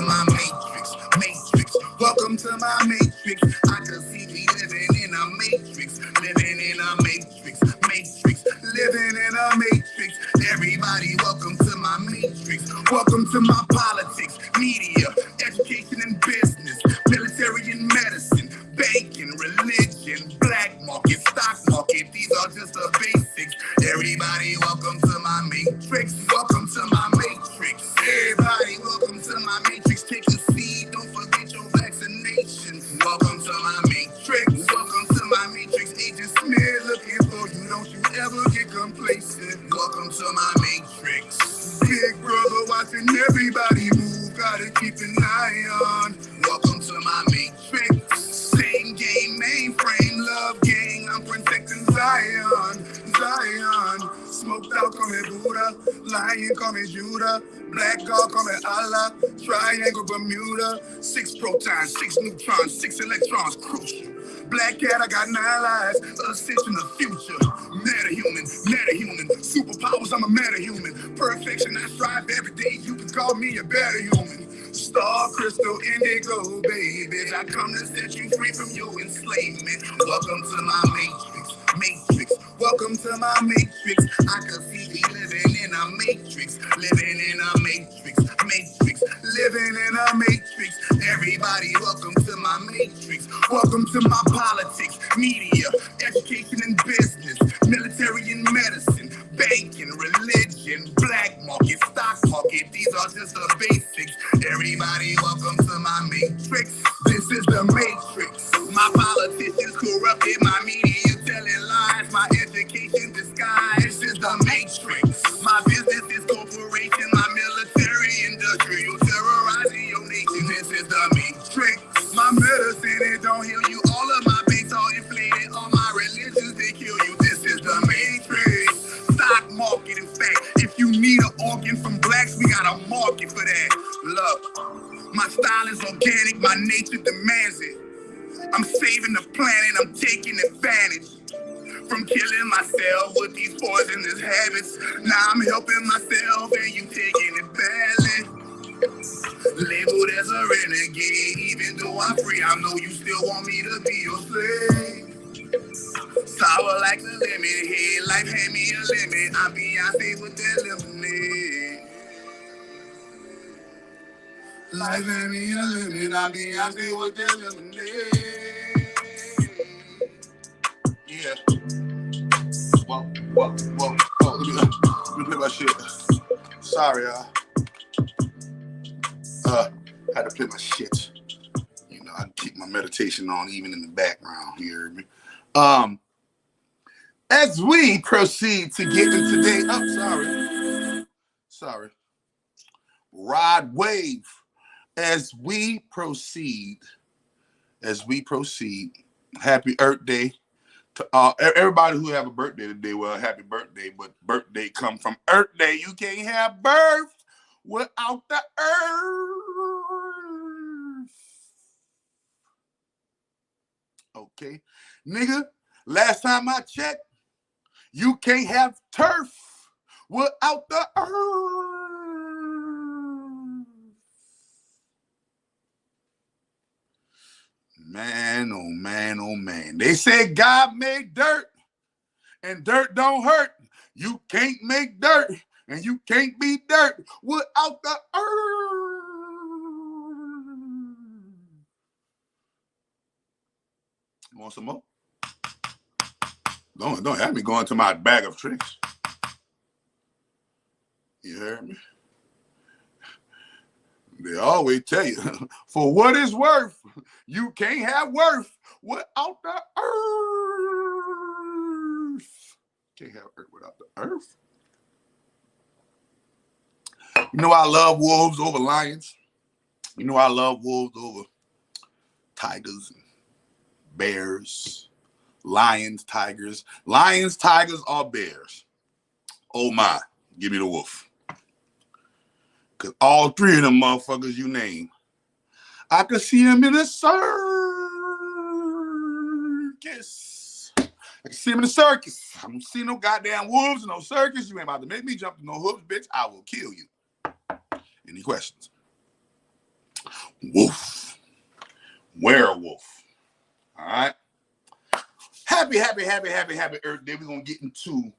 to my matrix, matrix. Welcome to my matrix. I can see me living in a matrix, living in a matrix, matrix, living in a matrix. Everybody, welcome to my matrix. Welcome to my politics, media, education and business, military and medicine, banking, religion, black market, stock market. These are just the basics. Everybody, welcome to my matrix. Welcome to my matrix. Everybody, welcome to my matrix. Take a seat. Don't forget your vaccinations. Welcome to my matrix. Welcome to my matrix. Agent Smith looking for you. Don't you ever get complacent. Welcome to my matrix. Big brother watching everybody move. Gotta keep an eye on. Welcome to my matrix. Same game, mainframe, love gang. I'm protecting Zion, Zion. Smoked out, call me Buddha. Lion, call me Judah. Black God, call me Allah. Triangle, Bermuda. 6 protons, 6 neutrons, 6 electrons, crucial. Black cat, I got 9 lives. Ascension of future. Meta-human, meta-human. Superpowers, I'm a meta-human. Perfection, I strive every day. You can call me a better human. Star, crystal, indigo, babies. I come to set you free from your enslavement. Welcome to my matrix, matrix. Welcome to my matrix. I can see me living in a matrix, living in a matrix, matrix, living in a matrix. Everybody, welcome to my matrix. Welcome to my politics, media, education and business, military and medicine, banking, religion, black market, stock market. These are just the basics. Everybody, welcome to my matrix. This is the matrix. My politicians corrupted, my media telling lies, my education disguised. This is the matrix. My business is corporation, my military industrial terrorizing your nation. This is the matrix. My medicine, it don't heal you. All of my banks are inflated. All my religions, they kill you. This is the matrix. Stock market, in fact, if you need an organ from blacks, we got a market for that. Look, my style is organic, my nature demands it. I'm saving the planet, I'm taking advantage. From killing myself with these poisonous habits. Now I'm helping myself and you taking it badly. Labeled as a renegade, even though I'm free, I know you still want me to be your slave. Sour like the lemon head, life hand me a lemon. I'm Beyonce with that lemonade. Life hand me a lemon, I'm Beyonce with that lemonade. Yeah. Whoa. Let me play my shit. Sorry, had to play my shit. You know, I keep my meditation on even in the background. You heard me? As we proceed to get into today, sorry. Rod Wave. As we proceed, happy Earth Day to everybody who have a birthday today. Well, happy birthday, but birthday come from Earth Day. You can't have birth without the earth. Okay, nigga, last time I checked, you can't have turf without the earth. Man, oh man, oh man. They said God made dirt and dirt don't hurt. You can't make dirt and you can't be dirt without the earth. You want some more? Don't have me going to my bag of tricks. You heard me? They always tell you, for what it's worth, you can't have worth without the earth. Can't have earth without the earth. You know I love wolves over lions. You know I love wolves over tigers and bears. Lions, tigers, or bears. Oh my, give me the wolf. Because all 3 of them motherfuckers you name, I could see them in a circus. I can see them in a circus. I don't see no goddamn wolves in no circus. You ain't about to make me jump to no hoops, bitch. I will kill you. Any questions? Wolf. Werewolf. All right. Happy Earth Day. We're going to get into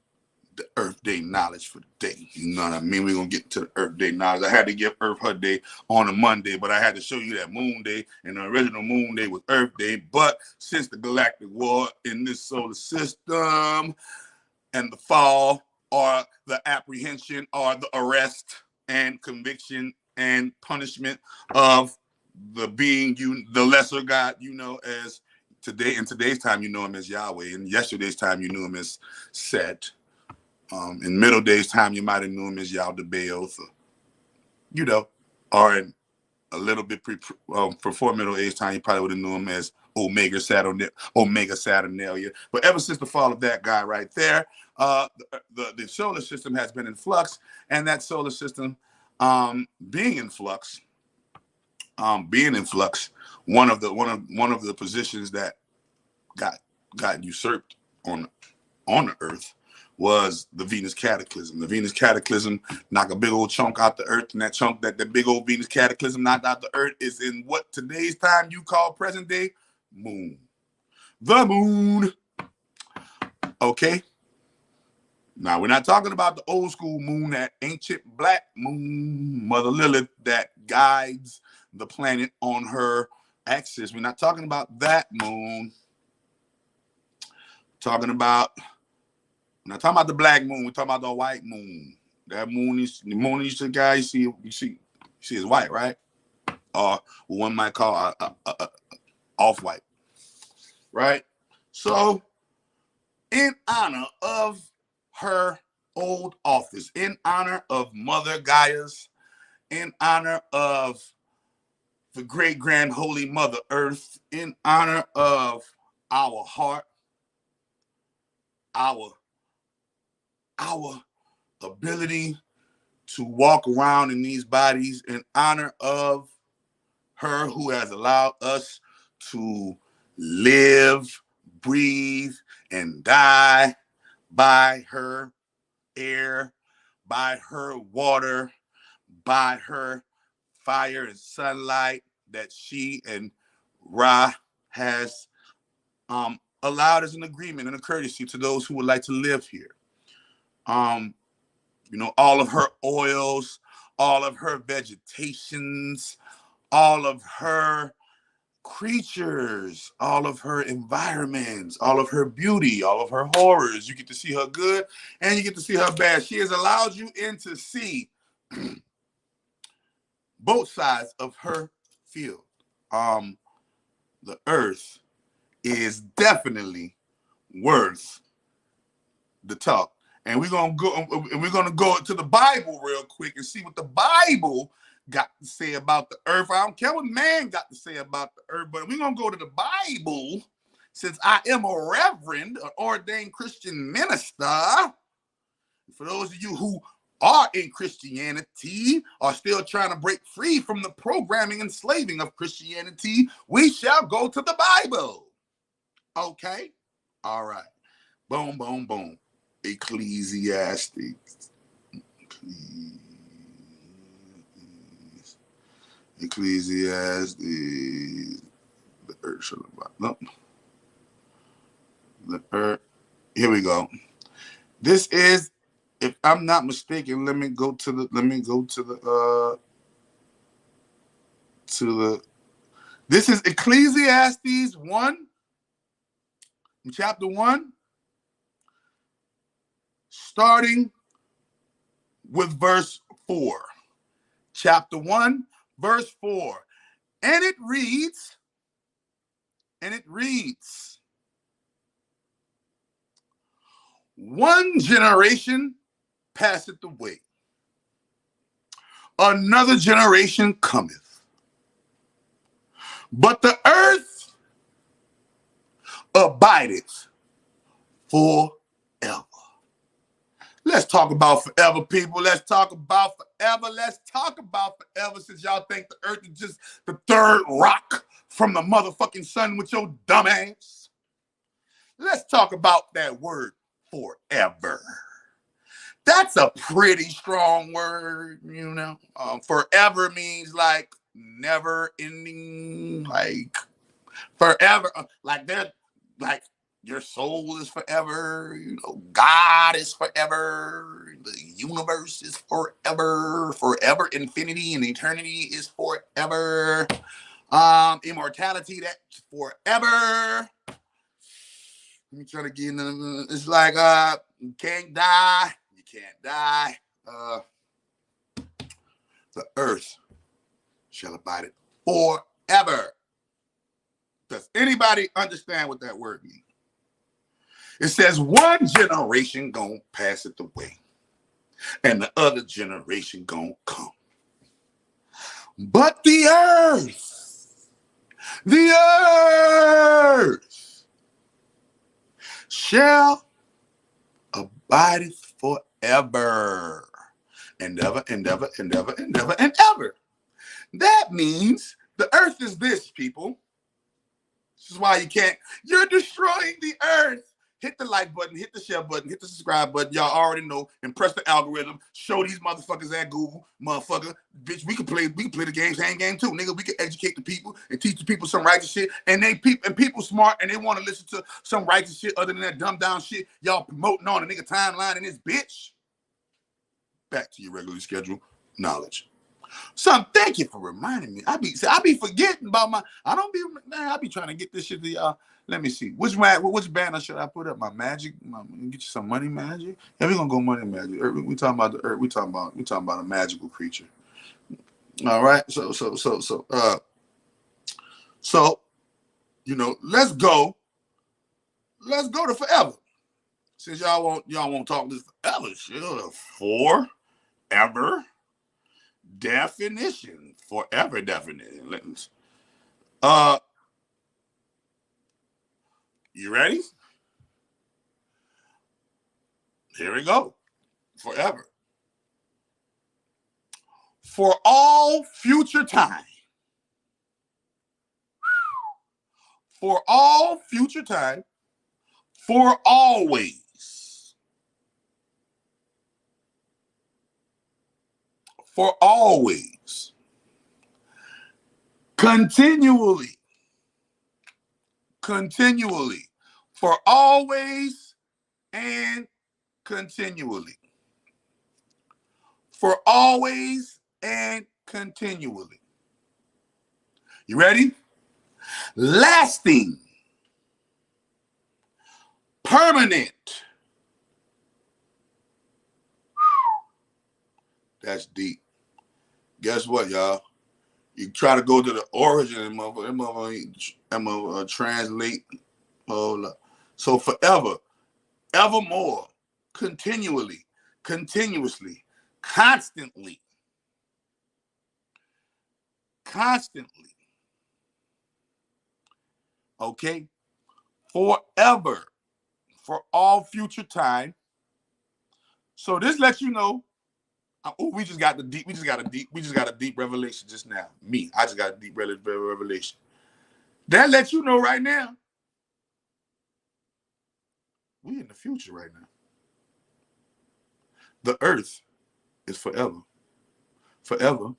the Earth Day knowledge for the day. You know what I mean? We're going to get to the Earth Day knowledge. I had to give Earth her day on a Monday, but I had to show you that Moon Day, and the original Moon Day was Earth Day. But since the galactic war in this solar system and the fall or the apprehension or the arrest and conviction and punishment of the being, the lesser God, as today, in today's time, you know him as Yahweh. In yesterday's time, you knew him as Set. In Middle Days time, you might have knew him as Yaldabaoth, or in a little bit before Middle Age time, you probably would have known him as Omega Saturnalia. But ever since the fall of that guy right there, the solar system has been in flux, and that solar system being in flux, one of the positions that got usurped on the Earth was the Venus Cataclysm. The Venus Cataclysm knocked a big old chunk out the Earth, and that chunk that the big old Venus Cataclysm knocked out the Earth is in what today's time you call present day Moon. The Moon. Okay. Now, we're not talking about the old school moon, that ancient black moon, Mother Lilith, that guides the planet on her axis. We're not talking about that moon. We're not talking about the black moon. We're talking about the white moon. That moon is the moon. You guy, you see is white, right? Or one might call off-white, right? So, in honor of her old office, in honor of Mother Gaia's, in honor of the great grand holy Mother Earth, in honor of our heart, our ability to walk around in these bodies, in honor of her who has allowed us to live, breathe, and die by her air, by her water, by her fire and sunlight that she and Ra has allowed as an agreement and a courtesy to those who would like to live here. All of her oils, all of her vegetations, all of her creatures, all of her environments, all of her beauty, all of her horrors. You get to see her good and you get to see her bad. She has allowed you in to see both sides of her field. The earth is definitely worth the talk. And we're gonna go to the Bible real quick and see what the Bible got to say about the earth. I don't care what man got to say about the earth, but we're gonna go to the Bible, since I am a reverend, an ordained Christian minister. For those of you who are in Christianity, are still trying to break free from the programming and slaving of Christianity, we shall go to the Bible. Okay? All right. Boom, boom, boom. Ecclesiastes. The earth should have no. The earth. Here we go. This is, if I'm not mistaken, let me go to the this is Ecclesiastes 1, chapter 1, starting with verse 4. Chapter 1, verse 4. And it reads, one generation passeth away, another generation cometh, but the earth abideth forever. Let's talk about forever, people. Let's talk about forever. Let's talk about forever, since y'all think the earth is just the third rock from the motherfucking sun with your dumb ass. Let's talk about that word forever. That's a pretty strong word, Forever means like never ending, like forever. Like they're like your soul is forever. You know, God is forever. The universe is forever. Forever, infinity and eternity is forever. Immortality, that's forever. Let me try to get in. It's like you can't die. You can't die. The earth shall abide it forever. Does anybody understand what that word means? It says one generation gonna pass it away, and the other generation gonna come. But the earth shall abideth forever and ever and ever and ever and ever and ever. That means the earth is this, people. This is why you can't. You're destroying the earth. Hit the like button, hit the share button, hit the subscribe button. Y'all already know. And press the algorithm. Show these motherfuckers at Google, motherfucker. Bitch, we can play the game, same game too, nigga. We can educate the people and teach the people some righteous shit. And people smart and they want to listen to some righteous shit other than that dumb down shit y'all promoting on the nigga timeline in this bitch. Back to your regularly scheduled knowledge. Son, thank you for reminding me. I be forgetting about my. I be trying to get this shit to y'all. Let me see. Which banner should I put up? My magic. Get you some money magic. Yeah, we gonna go money magic. We talking about the earth. We talking about a magical creature. All right. So you know, let's go to forever. Since y'all won't talk this forever. Sure, forever. Definition. Forever definition. You ready? Here we go. Forever. For all future time. For all future time. For always. For always. Continually. For always and continually. For always and continually. You ready? Lasting. Permanent. That's deep. Guess what, y'all? You try to go to the origin and motherfucker translate. So forever, evermore, continually, continuously, constantly. Okay? Forever, for all future time. So this lets you know. We just got a deep revelation just now. I just got a deep revelation. That lets you know right now. We in the future right now. The earth is forever. Forever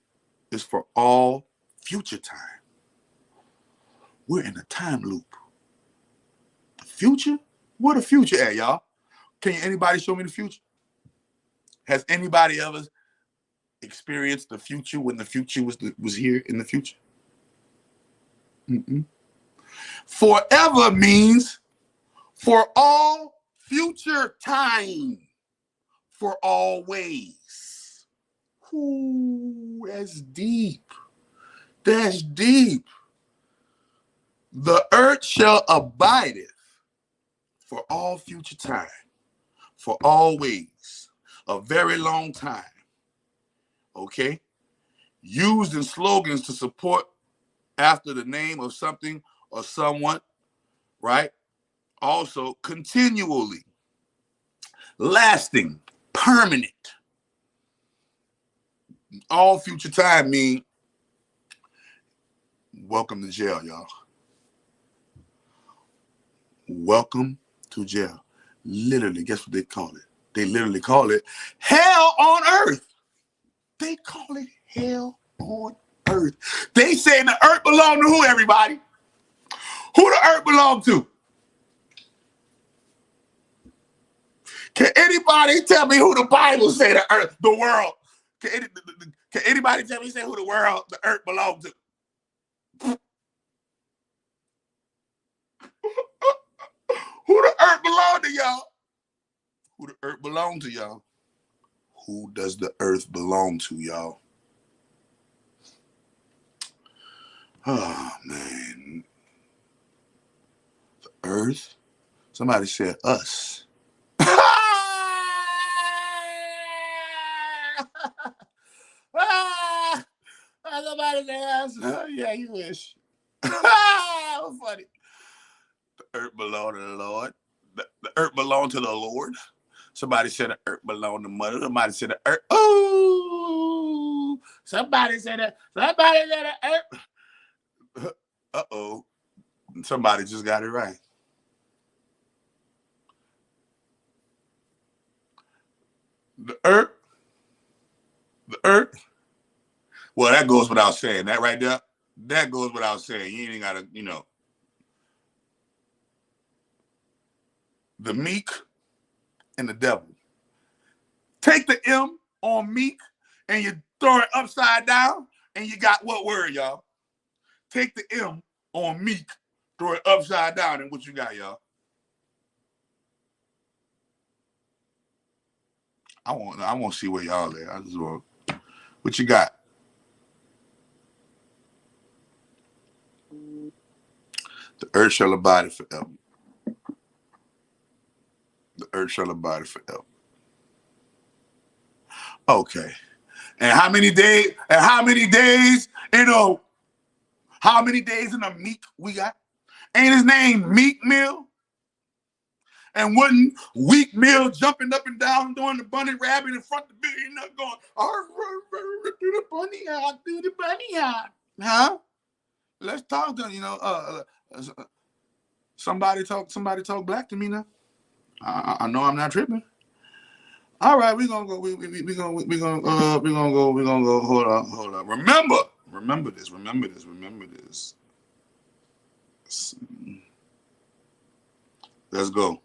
is for all future time. We're in a time loop. The future? Where the future at, y'all? Can anybody show me the future? Has anybody ever experienced the future when the future was here in the future? Forever means for all future time. For always. Ooh, that's deep. That's deep. The earth shall abideth for all future time. For always. A very long time. Okay? Used in slogans to support after the name of something or someone, right? Also, continually. Lasting. Permanent. All future time mean welcome to jail, y'all. Welcome to jail. Literally, guess what they call it? They literally call it hell on earth. They call it hell on earth. earth. They saying the earth belong to who, everybody? Who the earth belong to? Can anybody tell me who the Bible say the earth, the world? Can anybody tell me say who the world, the earth belongs to? Who the earth belong to, y'all? Who the earth belong to, y'all? Who does the earth belong to, y'all? Oh, man. The earth? Somebody said us. Somebody said us. Yeah, you wish. Funny. The earth belong to the Lord. The earth belong to the Lord. Somebody said the earth belong to mother. Somebody said the earth. Oh, somebody said that. Somebody said the earth. Uh-oh. Somebody just got it right. The earth. The earth. Well, that goes without saying. That right there, that goes without saying. You ain't got to, you know. The meek and the devil. Take the M on meek and you throw it upside down and you got what word, y'all? Take the M on meek, throw it upside down, and what you got, y'all? I want to see where y'all at. I just want, what you got? The earth shall abide forever. The earth shall abide forever. Okay. And how many days? And how many days? You know, how many days in a meek we got? Ain't his name Meek Mill? And wasn't Weak Mill jumping up and down doing the bunny rabbit in front of the building, going, through the bunny hop, through the bunny hop. Huh? Let's talk to, you know, somebody talk black to me now. I know I'm not tripping. All right, we're gonna go. We're gonna go. Hold on. Remember this. Let's go.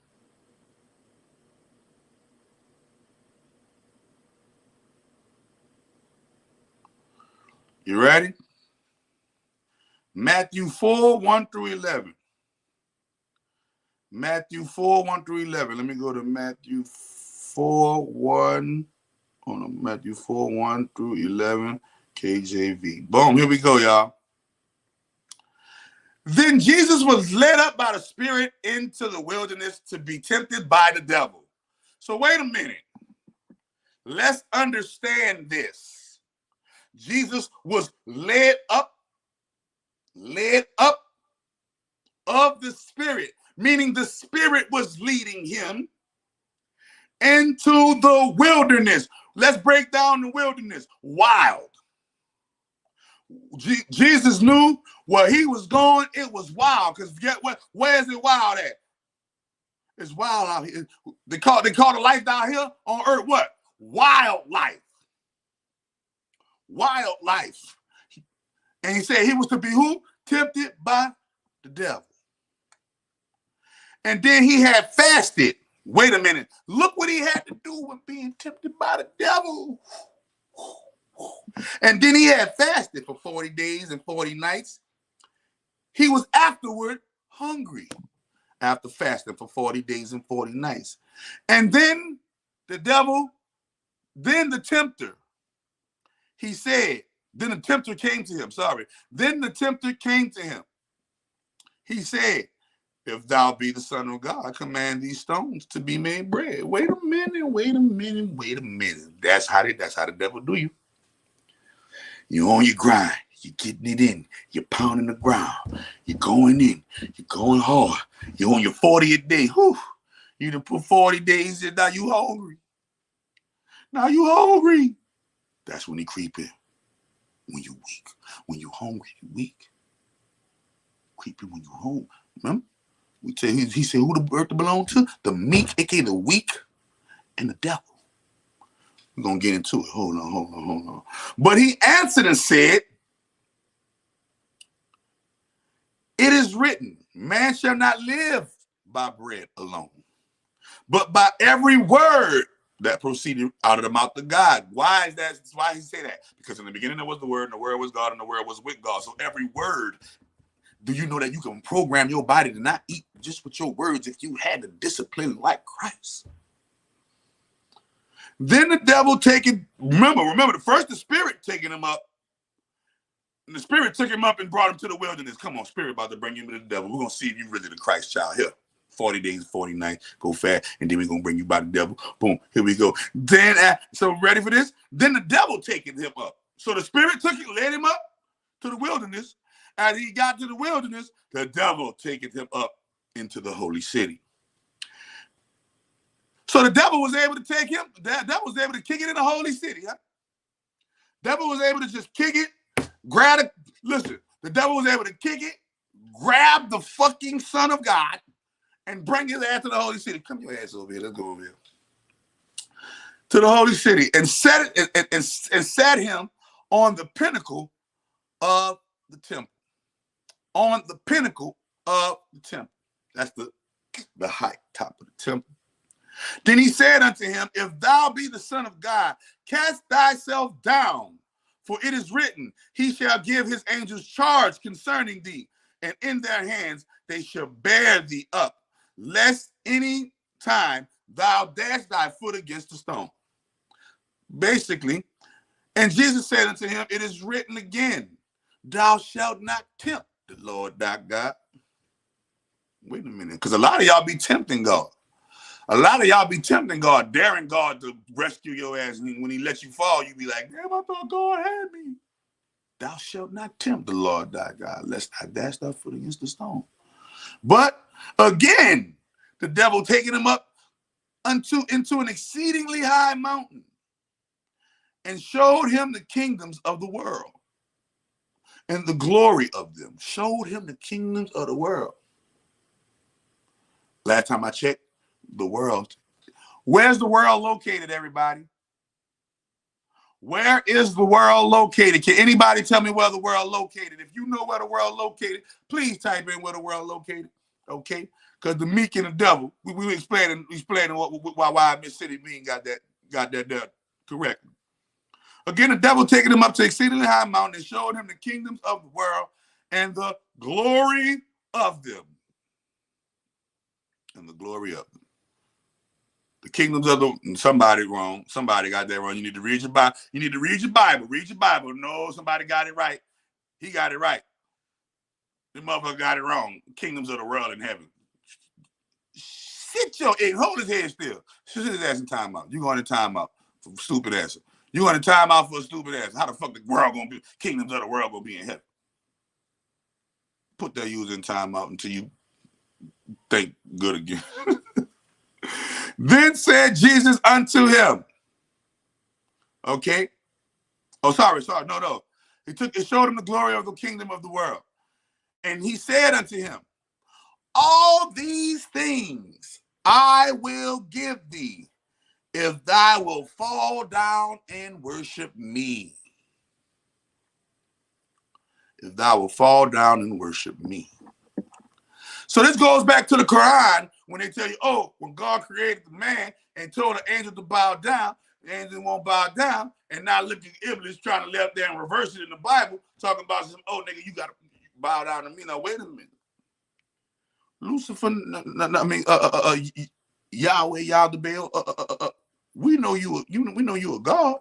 You ready? Matthew 4, 1 through 11. Matthew 4, 1 through 11. Let me go to Matthew 4, 1. Hold on. Matthew 4, 1 through 11. KJV. Boom. Here we go, y'all. Then Jesus was led up by the Spirit into the wilderness to be tempted by the devil. So wait a minute. Let's understand this. Jesus was led up of the Spirit, meaning the Spirit was leading him into the wilderness. Let's break down the wilderness. Wild. Jesus knew where he was going. It was wild. Because get what? Where is it wild at? It's wild out here. They call the life down here on earth what? Wildlife. Wildlife. And he said he was to be who? Tempted by the devil. And then he had fasted. Wait a minute. Look what he had to do with being tempted by the devil. And then he had fasted for 40 days and 40 nights. He was afterward hungry after fasting for 40 days and 40 nights. And then the tempter, he said, then the tempter came to him, Then the tempter came to him. He said, if thou be the Son of God, command these stones to be made bread. Wait a minute. That's how the devil do you. You're on your grind. You're getting it in. You're pounding the ground. You're going in. You're going hard. You're on your 40th day. Whew. You done put 40 days in. Now you hungry. That's when he creep in. When you weak. When you hungry, you weak. Creep in when you hungry. Remember? We tell he said who the earth belong to? The meek, aka the weak, and the devil. We're gonna get into it. Hold on. But he answered and said, It is written, man shall not live by bread alone, but by every word that proceeded out of the mouth of God. Why is that? Why he say that? Because in the beginning there was the Word, and the Word was God, and the Word was with God. So every word, do you know that you can program your body to not eat just with your words if you had the discipline like Christ? Then the devil taking, remember, the first the spirit taking him up, and the spirit took him up and brought him to the wilderness. Come on, spirit about to bring you to the devil. We're going to see if you're really the Christ child here. 40 days, 40 nights, go fast, and then we're going to bring you by the devil. Boom, here we go. Then, so ready for this? Then the devil taking him up. So the spirit took him, led him up to the wilderness. As he got to the wilderness, the devil taking him up into the holy city. So the devil was able to take him, the devil was able to kick it in the holy city. Huh? Devil was able to just kick it, grab it. Listen, the devil was able to kick it, grab the fucking Son of God, and bring his ass to the holy city. Come your ass over here. Let's go over here. To the holy city and set it and set him on the pinnacle of the temple. On the pinnacle of the temple. That's the height, top of the temple. Then he said unto him, if thou be the Son of God, cast thyself down, for it is written, he shall give his angels charge concerning thee, and in their hands they shall bear thee up, lest any time thou dash thy foot against a stone. Basically, and Jesus said unto him, it is written again, thou shalt not tempt the Lord thy God. Wait a minute, because a lot of y'all be tempting God. A lot of y'all be tempting God, daring God to rescue your ass. And when he lets you fall, you be like, damn, I thought God had me. Thou shalt not tempt the Lord thy God, lest I dash thy foot against the stone. But again, the devil taking him up into an exceedingly high mountain and showed him the kingdoms of the world and the glory of them. Showed him the kingdoms of the world. Last time I checked, the world. Where's the world located, everybody? Where is the world located? Can anybody tell me where the world located? If you know where the world located, please type in where the world located. Okay? Because the meek and the devil, we explaining why Mississippi Bean got that correctly. Again, the devil taking him up to exceedingly high mountain and showed him the kingdoms of the world and the glory of them. And the glory of them. The kingdoms of the, somebody wrong. Somebody got that wrong. You need to read your Bible. You need to read your Bible. Read your Bible. No, somebody got it right. He got it right. The motherfucker got it wrong. Kingdoms of the world in heaven. Sit your, hold his head still. Sit his ass in timeout. You going to timeout for stupid ass. You going to timeout for a stupid ass. How the fuck the world going to be, kingdoms of the world going to be in heaven? Put that user in timeout until you think good again. Then said Jesus unto him, okay? Oh, sorry, no. It showed him the glory of the kingdom of the world. And he said unto him, all these things I will give thee, if thou wilt fall down and worship me. If thou wilt fall down and worship me. So this goes back to the Quran when they tell you, oh, when God created the man and told the angel to bow down, the angel won't bow down, and now look at Iblis trying to left there and reverse it in the Bible, talking about some, oh, nigga, you got to bow down to me. Now, wait a minute. Lucifer, Yahweh, Yahweh, we know you a God,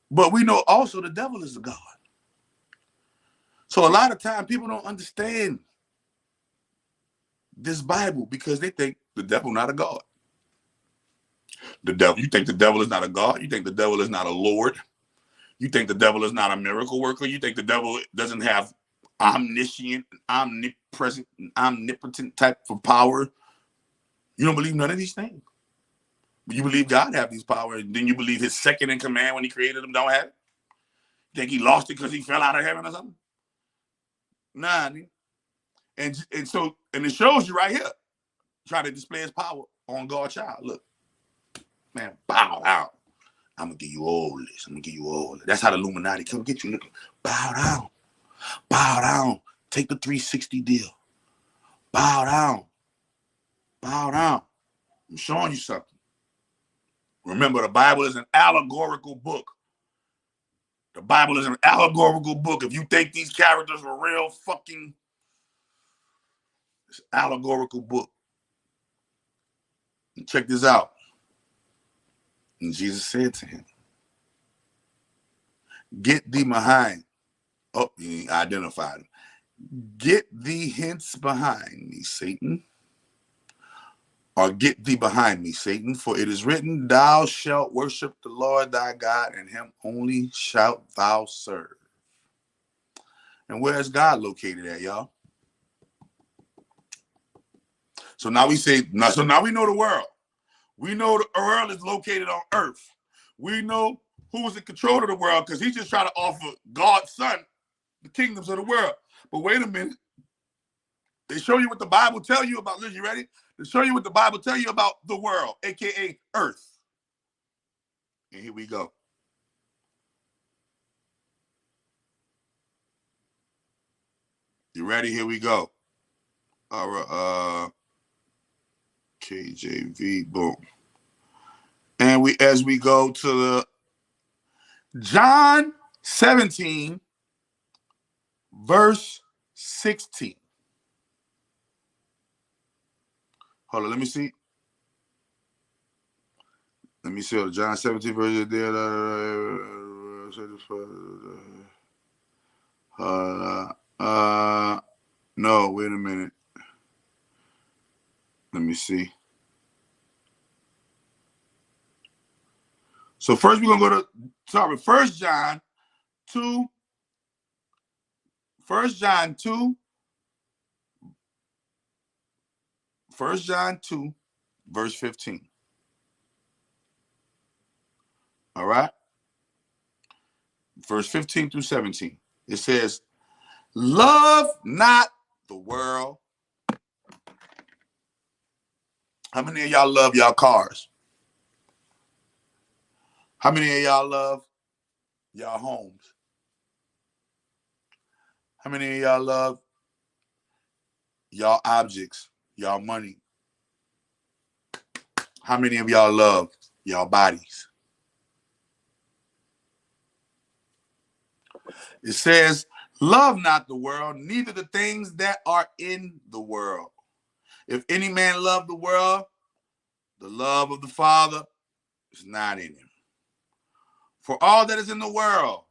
but we know also the devil is a God. So a lot of time people don't understand this Bible because they think the devil not a God. The devil, you think the devil is not a God? You think the devil is not a Lord? You think the devil is not a miracle worker? You think the devil doesn't have omniscient, omnipresent, omnipotent type of power? You don't believe none of these things. But you believe God have these powers, and then you believe his second in command when he created them don't have it? You think he lost it because he fell out of heaven or something? Nah, and so it shows you right here, trying to display his power on God's child. Look, man, bow down. I'm gonna give you all this. I'm gonna give you all this. That's how the Illuminati come get you. Look, bow down. Bow down. Take the 360 deal. Bow down. Bow down. I'm showing you something. Remember, the Bible is an allegorical book. The Bible is an allegorical book. If you think these characters were real, fucking, it's an allegorical book. And check this out. And Jesus said to him, get thee behind. Oh, he identified him. Get thee hence behind me, Satan. Or get thee behind me, Satan. For it is written, thou shalt worship the Lord thy God, and him only shalt thou serve. And where is God located at, y'all? So now we say, now we know the world. We know the world is located on earth. We know who's in control of the world because he just tried to offer God's son the kingdoms of the world. But wait a minute. They show you what the Bible tell you about, listen, you ready? They show you what the Bible tell you about the world, a.k.a. earth. And here we go. You ready? Here we go. All right, KJV, boom. And as we go to the John 17, verse 16. Hold on, let me see. Let me see. John 17, verse no, wait a minute. Let me see. So first we're gonna go to 1 John 2. 1 John 2. 1 John 2, verse 15. All right. Verse 15 through 17. It says, love not the world. How many of y'all love y'all cars? How many of y'all love y'all homes? How many of y'all love y'all objects, y'all money? How many of y'all love y'all bodies? It says, love not the world, neither the things that are in the world. If any man love the world, the love of the Father is not in him. For all that is in the world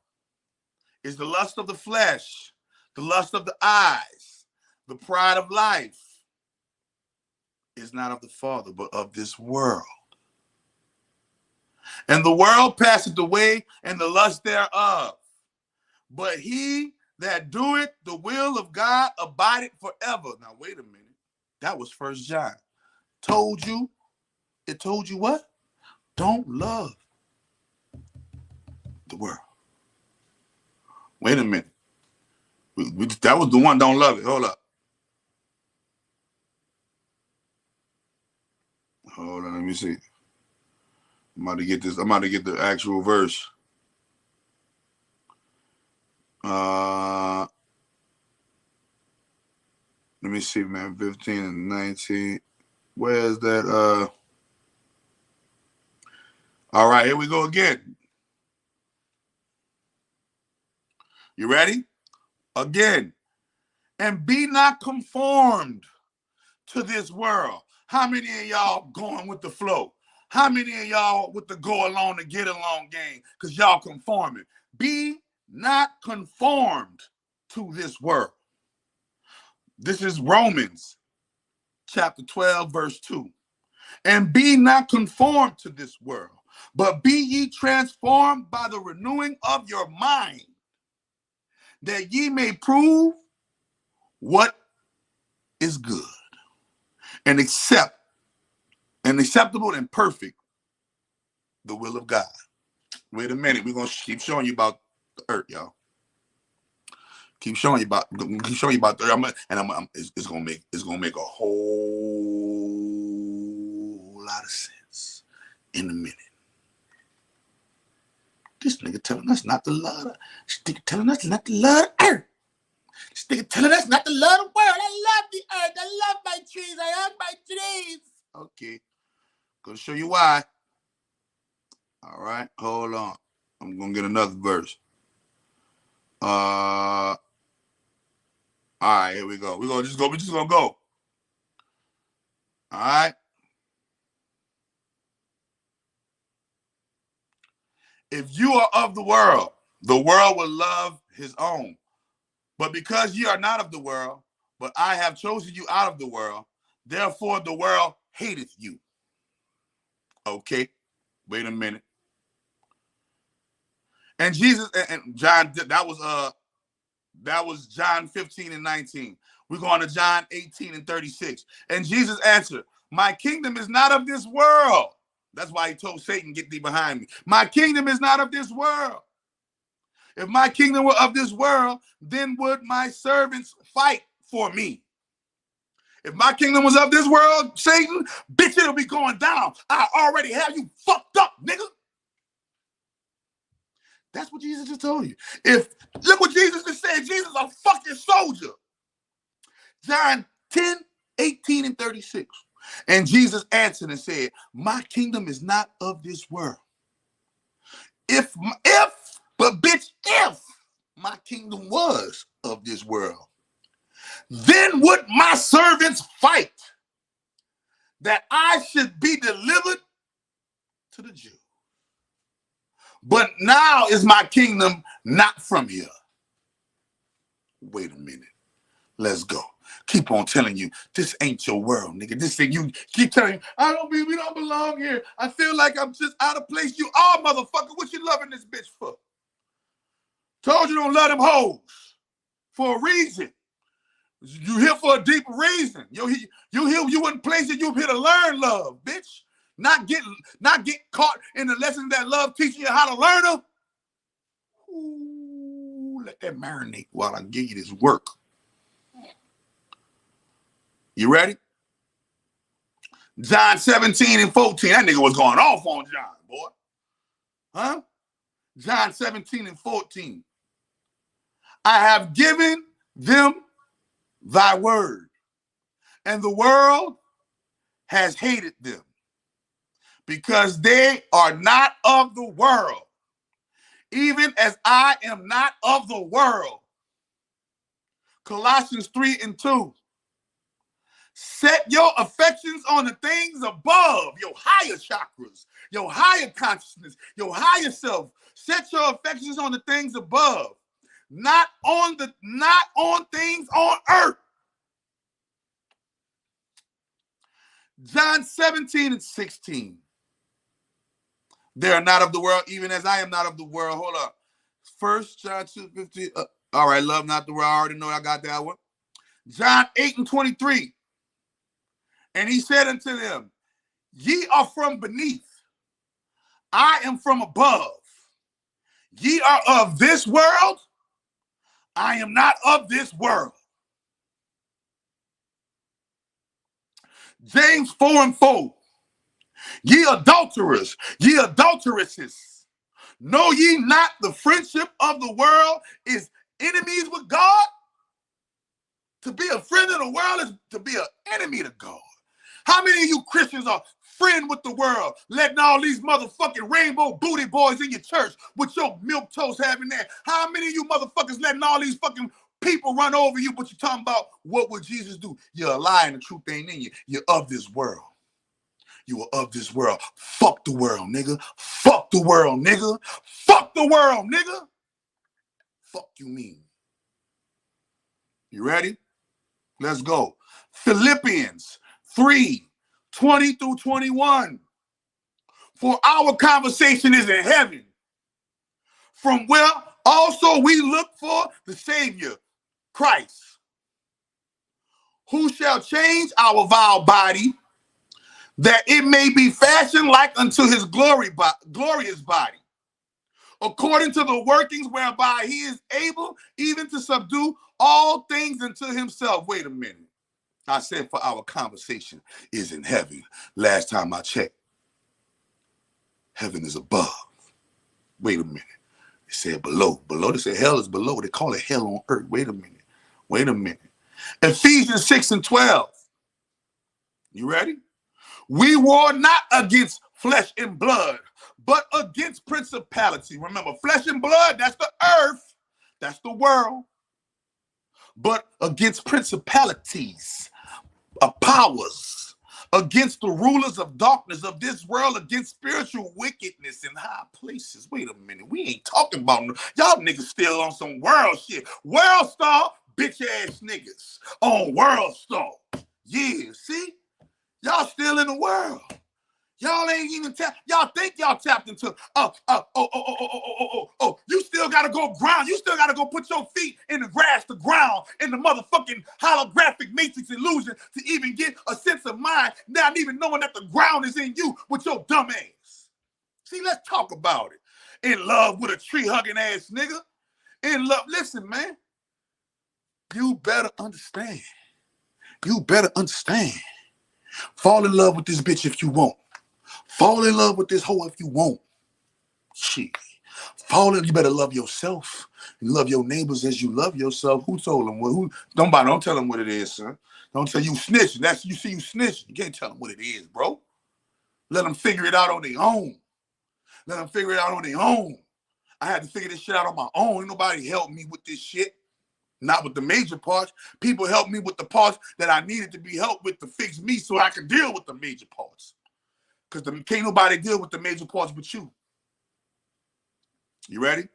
is the lust of the flesh, the lust of the eyes, the pride of life, is not of the Father, but of this world. And the world passeth away, and the lust thereof. But he that doeth the will of God abideth forever. Now, wait a minute. That was 1 John. Told you. It told you what? Don't love the world. Wait a minute. That was the one, don't love it. Hold up. Hold on, let me see. I'm about to get this. I'm about to get the actual verse. Let me see, man. 15 and 19. Where's that? All right, here we go again. You ready? Again. And be not conformed to this world. How many of y'all going with the flow? How many of y'all with the go along to get along game? Because y'all conforming. Be not conformed to this world. This is Romans chapter 12, verse 2. And be not conformed to this world, but be ye transformed by the renewing of your mind, that ye may prove what is good and acceptable and perfect the will of God. Wait a minute, we're gonna keep showing you about the earth, y'all. Keep showing you about the earth. It's gonna make a whole lot of sense in a minute. This nigga telling us not to love. This nigga telling us not to love the earth. This nigga telling us not to love the world. I love the earth. I love my trees. I hug my trees. Okay. Gonna show you why. All right. Hold on. I'm gonna get another verse. All right, here we go. We're just gonna go. All right. If you are of the world will love his own. But because ye are not of the world, but I have chosen you out of the world, therefore the world hateth you. Okay, wait a minute. And Jesus and John, that was John 15 and 19. We're going to John 18 and 36. And Jesus answered, my kingdom is not of this world. That's why he told Satan, get thee behind me. My kingdom is not of this world. If my kingdom were of this world, then would my servants fight for me. If my kingdom was of this world, Satan, bitch, it'll be going down. I already have you fucked up, nigga. That's what Jesus just told you. Look what Jesus just said. Jesus is a fucking soldier. John 10, 18, and 36. And Jesus answered and said, my kingdom is not of this world. If my kingdom was of this world, then would my servants fight that I should be delivered to the Jews. But now is my kingdom not from here. Wait a minute. Let's go. Keep on telling you, this ain't your world, nigga. This thing, you keep telling me, we don't belong here. I feel like I'm just out of place. You are, motherfucker. What you loving this bitch for? Told you don't love them hoes for a reason. You here for a deeper reason. You in places you here to learn love, bitch. Not get caught in the lessons that love teaching you how to learn them. Ooh, let that marinate while I give you this work. You ready? John 17 and 14. That nigga was going off on John, boy. Huh? John 17 and 14. I have given them thy word, and the world has hated them, because they are not of the world, even as I am not of the world. Colossians 3 and 2. Set your affections on the things above, your higher chakras, your higher consciousness, your higher self. Set your affections on the things above, not on things on earth. John 17 and 16. They are not of the world, even as I am not of the world. Hold up. First John 2:15. All right, love not the world. I already know I got that one. John 8 and 23. And he said unto them, ye are from beneath. I am from above. Ye are of this world. I am not of this world. James 4 and 4. Ye adulterers, ye adulteresses, know ye not the friendship of the world is enemies with God? To be a friend of the world is to be an enemy to God. How many of you Christians are friend with the world, letting all these motherfucking rainbow booty boys in your church with your milk toast having that? How many of you motherfuckers letting all these fucking people run over you, but you're talking about what would Jesus do? You're a lie and the truth ain't in you. You're of this world. You are of this world. Fuck the world, nigga. Fuck the world, nigga. Fuck the world, nigga. Fuck you mean. You ready? Let's go. Philippians 3, 20 through 21. For our conversation is in heaven, from where also we look for the Savior, Christ, who shall change our vile body, that it may be fashioned like unto his glorious body, according to the workings whereby he is able even to subdue all things unto himself. Wait a minute. I said for our conversation is in heaven. Last time I checked, heaven is above. Wait a minute. They said below. Below, they said hell is below. They call it hell on earth. Wait a minute. Wait a minute. Ephesians 6:12. You ready? We war not against flesh and blood, but against principality. Remember, flesh and blood, that's the earth, that's the world. But against principalities, powers, against the rulers of darkness of this world, against spiritual wickedness in high places. Wait a minute, we ain't talking about y'all niggas still on some world shit. World star, bitch ass niggas on world star. Yeah, see? Y'all still in the world. Y'all ain't even tapped. Y'all think y'all tapped into, you still gotta go ground. You still gotta go put your feet in the grass, the ground, in the motherfucking holographic matrix illusion to even get a sense of mind, not even knowing that the ground is in you with your dumb ass. See, let's talk about it. In love with a tree hugging ass nigga. In love, listen, man. You better understand. You better understand. Fall in love with this bitch if you want. Fall in love with this hoe if you want. Shit. You better love yourself. And love your neighbors as you love yourself. Who told them? Don't tell them what it is, son. Don't tell you snitching. That's you see you snitching. You can't tell them what it is, bro. Let them figure it out on their own. Let them figure it out on their own. I had to figure this shit out on my own. Ain't nobody helped me with this shit. Not with the major parts. People helped me with the parts that I needed to be helped with to fix me so I could deal with the major parts. Because can't nobody deal with the major parts but you. You ready?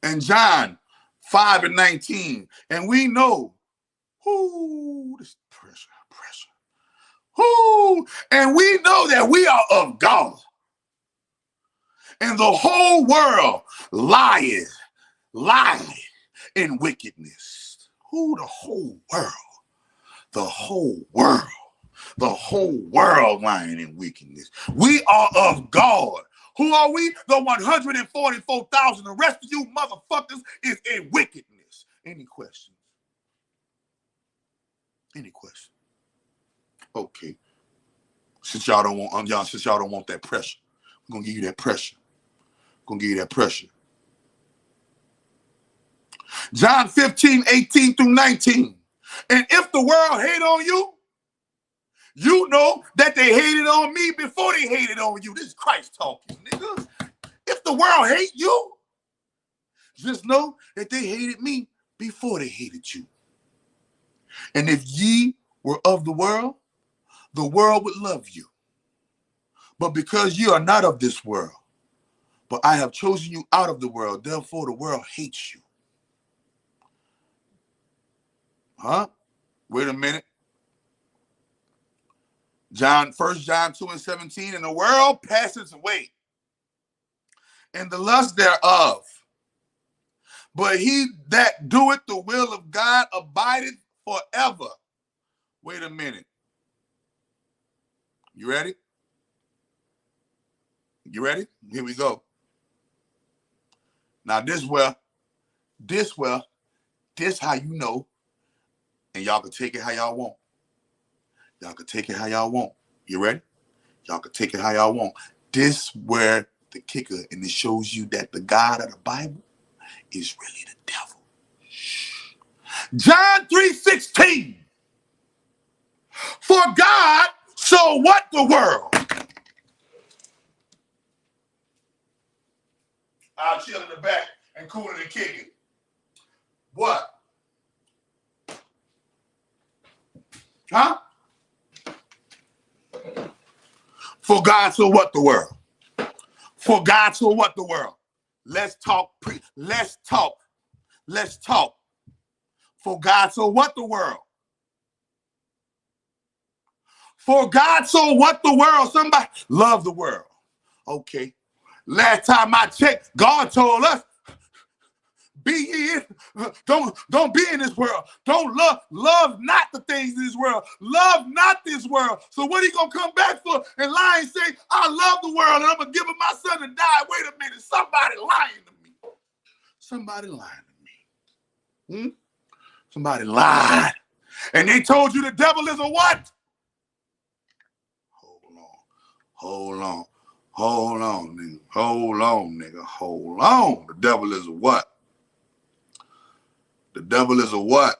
And John 5:19. And we know, this pressure. And we know that we are of God. And the whole world lieth in wickedness. The whole world. The whole world. The whole world lying in wickedness. We are of God. Who are we? The 144,000. The rest of you motherfuckers is in wickedness. Any questions? Any questions? Okay. Since y'all don't want that pressure, I'm gonna give you that pressure. John 15:18-19. And if the world hate on you, you know that they hated on me before they hated on you. This is Christ talking, niggas. If the world hate you, just know that they hated me before they hated you. And if ye were of the world would love you. But because you are not of this world, but I have chosen you out of the world, therefore the world hates you. Huh? Wait a minute. 1 John 2:17, and the world passes away, and the lust thereof. But he that doeth the will of God abideth forever. Wait a minute. You ready? You ready? Here we go. Now this how you know, and y'all can take it how y'all want. Y'all can take it how y'all want. You ready? Y'all can take it how y'all want. This where the kicker, and it shows you that the God of the Bible is really the devil. John 3:16. For God so what the world? I'll chill in the back and cool it and kick it. What? Huh? For God so what the world? For God so what the world? Let's talk. Let's talk. For God so what the world? For God so what the world? Somebody love the world. Okay. Last time I checked, God told us, be ye don't be in this world. Don't love not the things in this world. Love not this world. So what are you gonna come back for and lie and say, I love the world and I'm gonna give him my son to die? Wait a minute, somebody lying to me. Somebody lying to me. Somebody lied. And they told you the devil is a what? Hold on, nigga. Hold on. The devil is a what? The devil is a what?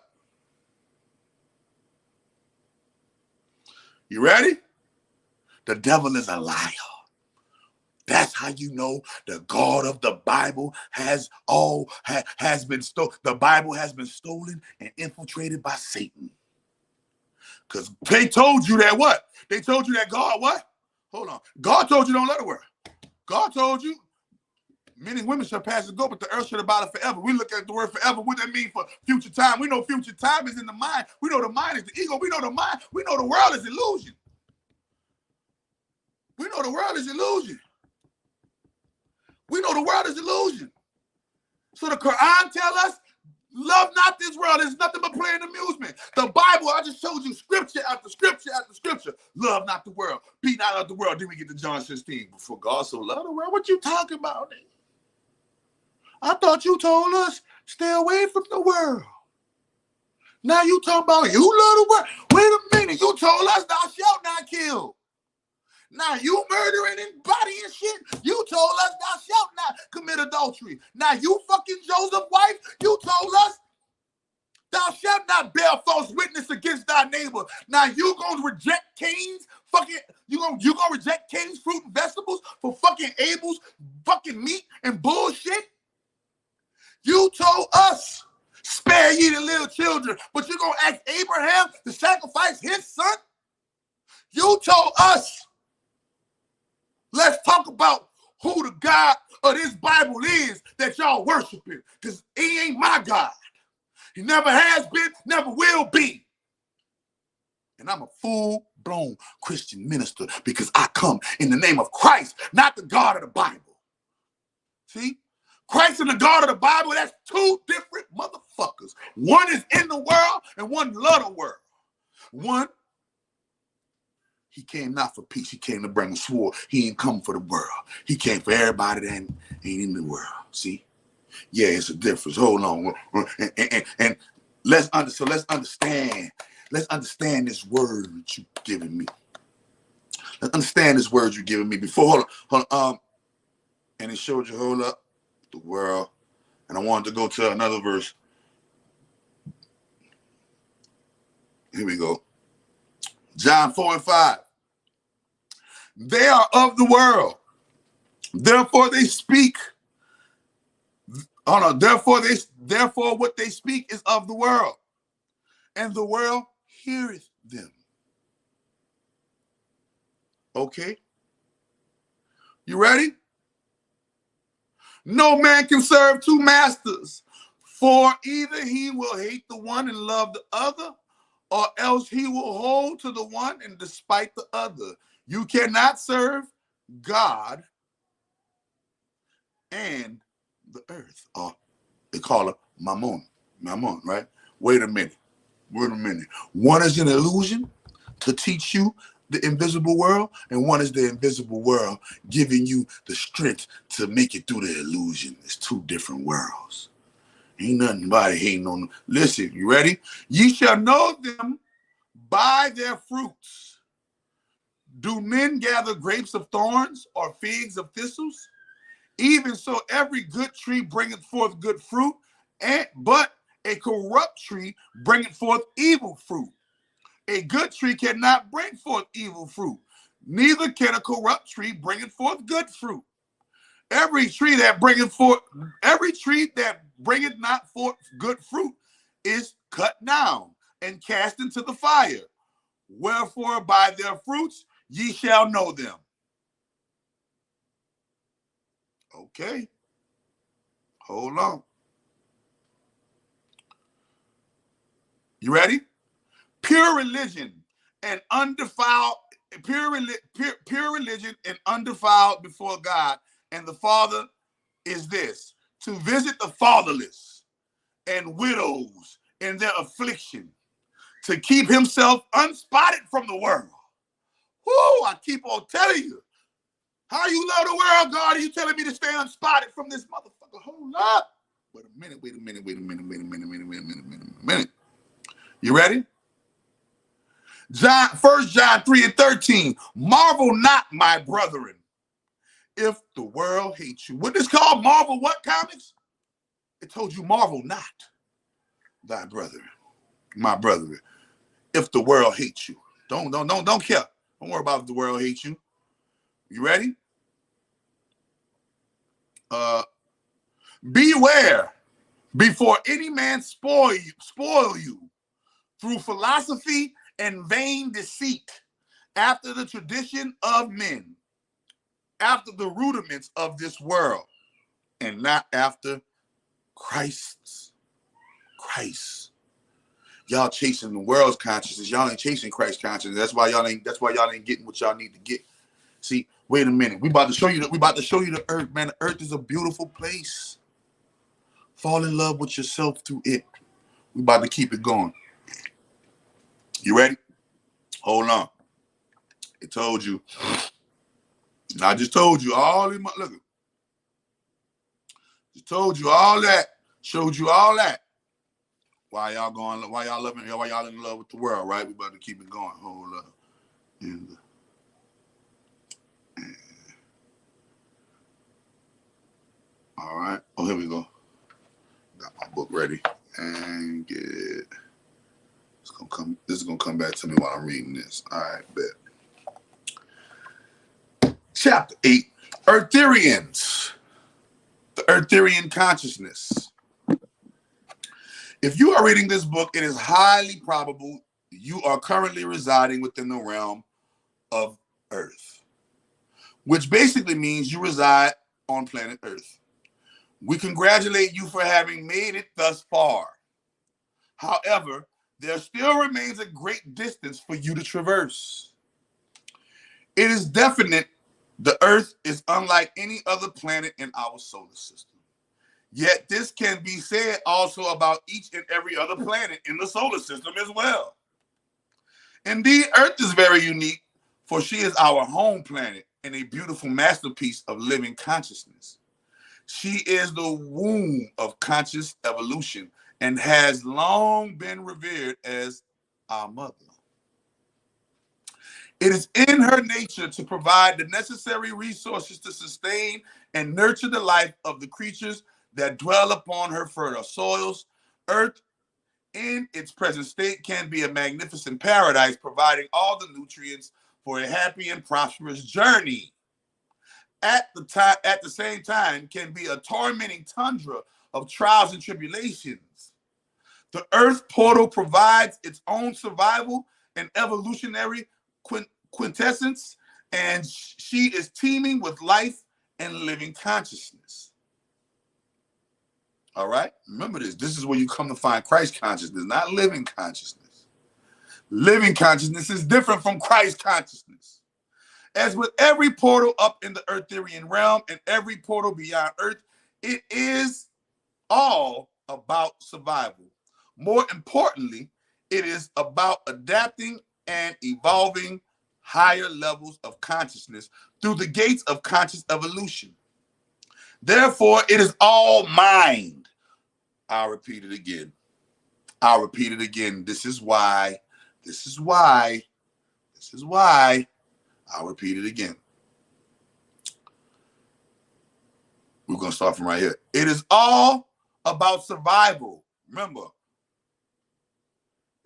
You ready? The devil is a liar. That's how you know the God of the Bible has been stolen. The Bible has been stolen and infiltrated by Satan. Because they told you that what? They told you that God what? Hold on. God told you don't let it work. God told you men and women shall pass and go, but the earth shall abide forever. We look at the word forever. What that mean for future time? We know future time is in the mind. We know the mind is the ego. We know the mind. We know the world is illusion. We know the world is illusion. We know the world is illusion. So the Quran tells us, love not this world. It's nothing but play and amusement. The Bible, I just showed you scripture after scripture after scripture. Love not the world. Be not of the world. Then we get to John 16. Before God so loved the world, what you talking about? I thought you told us stay away from the world. Now you talking about you love the world. Wait a minute. You told us thou shalt not kill. Now you murdering and body and shit. You told us thou shalt not commit adultery. Now you fucking Joseph's wife. You told us thou shalt not bear false witness against thy neighbor. Now you gonna reject Cain's fucking, you gonna reject Cain's fruit and vegetables for fucking Abel's fucking meat and bullshit? You told us spare ye the little children, but you gonna ask Abraham to sacrifice his son? You told us. Let's talk about who the God of this Bible is that y'all worshiping, because he ain't my God. He never has been, never will be. And I'm a full-blown Christian minister because I come in the name of Christ, not the God of the Bible. See? Christ and the God of the Bible, that's two different motherfuckers. One is in the world and one love the world. One, he came not for peace. He came to bring a sword. He ain't come for the world. He came for everybody that ain't in the world. See? Yeah, it's a difference. Hold on. And let's understand. Let's understand this word that you're giving me. Let's understand this word you're giving me. Before, hold on. And it showed you, hold up, the world. And I wanted to go to another verse. Here we go. John 4:5. They are of the world. Therefore they speak. Therefore what they speak is of the world. And the world heareth them. Okay? You ready? No man can serve two masters, for either he will hate the one and love the other, or else he will hold to the one and despite the other. You cannot serve God and the earth. Or they call it mammon. Mammon, right? Wait a minute. One is an illusion to teach you the invisible world, and one is the invisible world giving you the strength to make it through the illusion. It's two different worlds. Ain't nothing about it hating on them. Listen, you ready? Ye shall know them by their fruits. Do men gather grapes of thorns or figs of thistles? Even so, every good tree bringeth forth good fruit, but a corrupt tree bringeth forth evil fruit. A good tree cannot bring forth evil fruit, neither can a corrupt tree bringeth forth good fruit. Every tree that bringeth not forth good fruit is cut down and cast into the fire. Wherefore by their fruits ye shall know them. Okay. Hold on. You ready? Pure religion and undefiled before God and the Father is this: to visit the fatherless and widows in their affliction, to keep himself unspotted from the world. Whoo, I keep on telling you. How you love the world, God? Are you telling me to stay unspotted from this motherfucker? Hold up. Wait a minute. You ready? 1 John 3:13. Marvel not, my brethren, if the world hates you. What is called Marvel what comics? It told you marvel not. thy brother, my brother, if the world hates you. Don't care. Don't worry about if the world hates you. You ready? Beware before any man spoil you through philosophy and vain deceit, after the tradition of men, after the rudiments of this world, and not after Christ. Y'all chasing the world's consciousness. Y'all ain't chasing Christ's consciousness. That's why y'all ain't getting what y'all need to get. See, wait a minute. We about to show you the earth, man. The earth is a beautiful place. Fall in love with yourself through it. We about to keep it going. You ready? Hold on. I told you. I just told you all in my look. Just told you all that. Showed you all that. Why y'all in love with the world, right? We about to keep it going. Hold up. All right. Oh, here we go. Got my book ready. And get it. This is gonna come back to me while I'm reading this. All right, bet. Chapter 8. Eartherians. The Eartherian consciousness. If you are reading this book, it is highly probable you are currently residing within the realm of Earth, which basically means you reside on planet Earth. We congratulate you for having made it thus far. However, there still remains a great distance for you to traverse. It is definite the Earth is unlike any other planet in our solar system. Yet this can be said also about each and every other planet in the solar system as well. Indeed, Earth is very unique, for she is our home planet and a beautiful masterpiece of living consciousness. She is the womb of conscious evolution and has long been revered as our mother. It is in her nature to provide the necessary resources to sustain and nurture the life of the creatures that dwell upon her fertile soils. Earth, in its present state, can be a magnificent paradise, providing all the nutrients for a happy and prosperous journey. At the same time, can be a tormenting tundra of trials and tribulations. The Earth portal provides its own survival and evolutionary quintessence, and she is teeming with life and living consciousness. All right? Remember this. This is where you come to find Christ consciousness, not living consciousness. Living consciousness is different from Christ consciousness. As with every portal up in the Eartherian realm and every portal beyond Earth, it is all about survival. More importantly, it is about adapting and evolving higher levels of consciousness through the gates of conscious evolution. Therefore, it is all mind. I'll repeat it again. This is why. I'll repeat it again. We're going to start from right here. It is all about survival. Remember,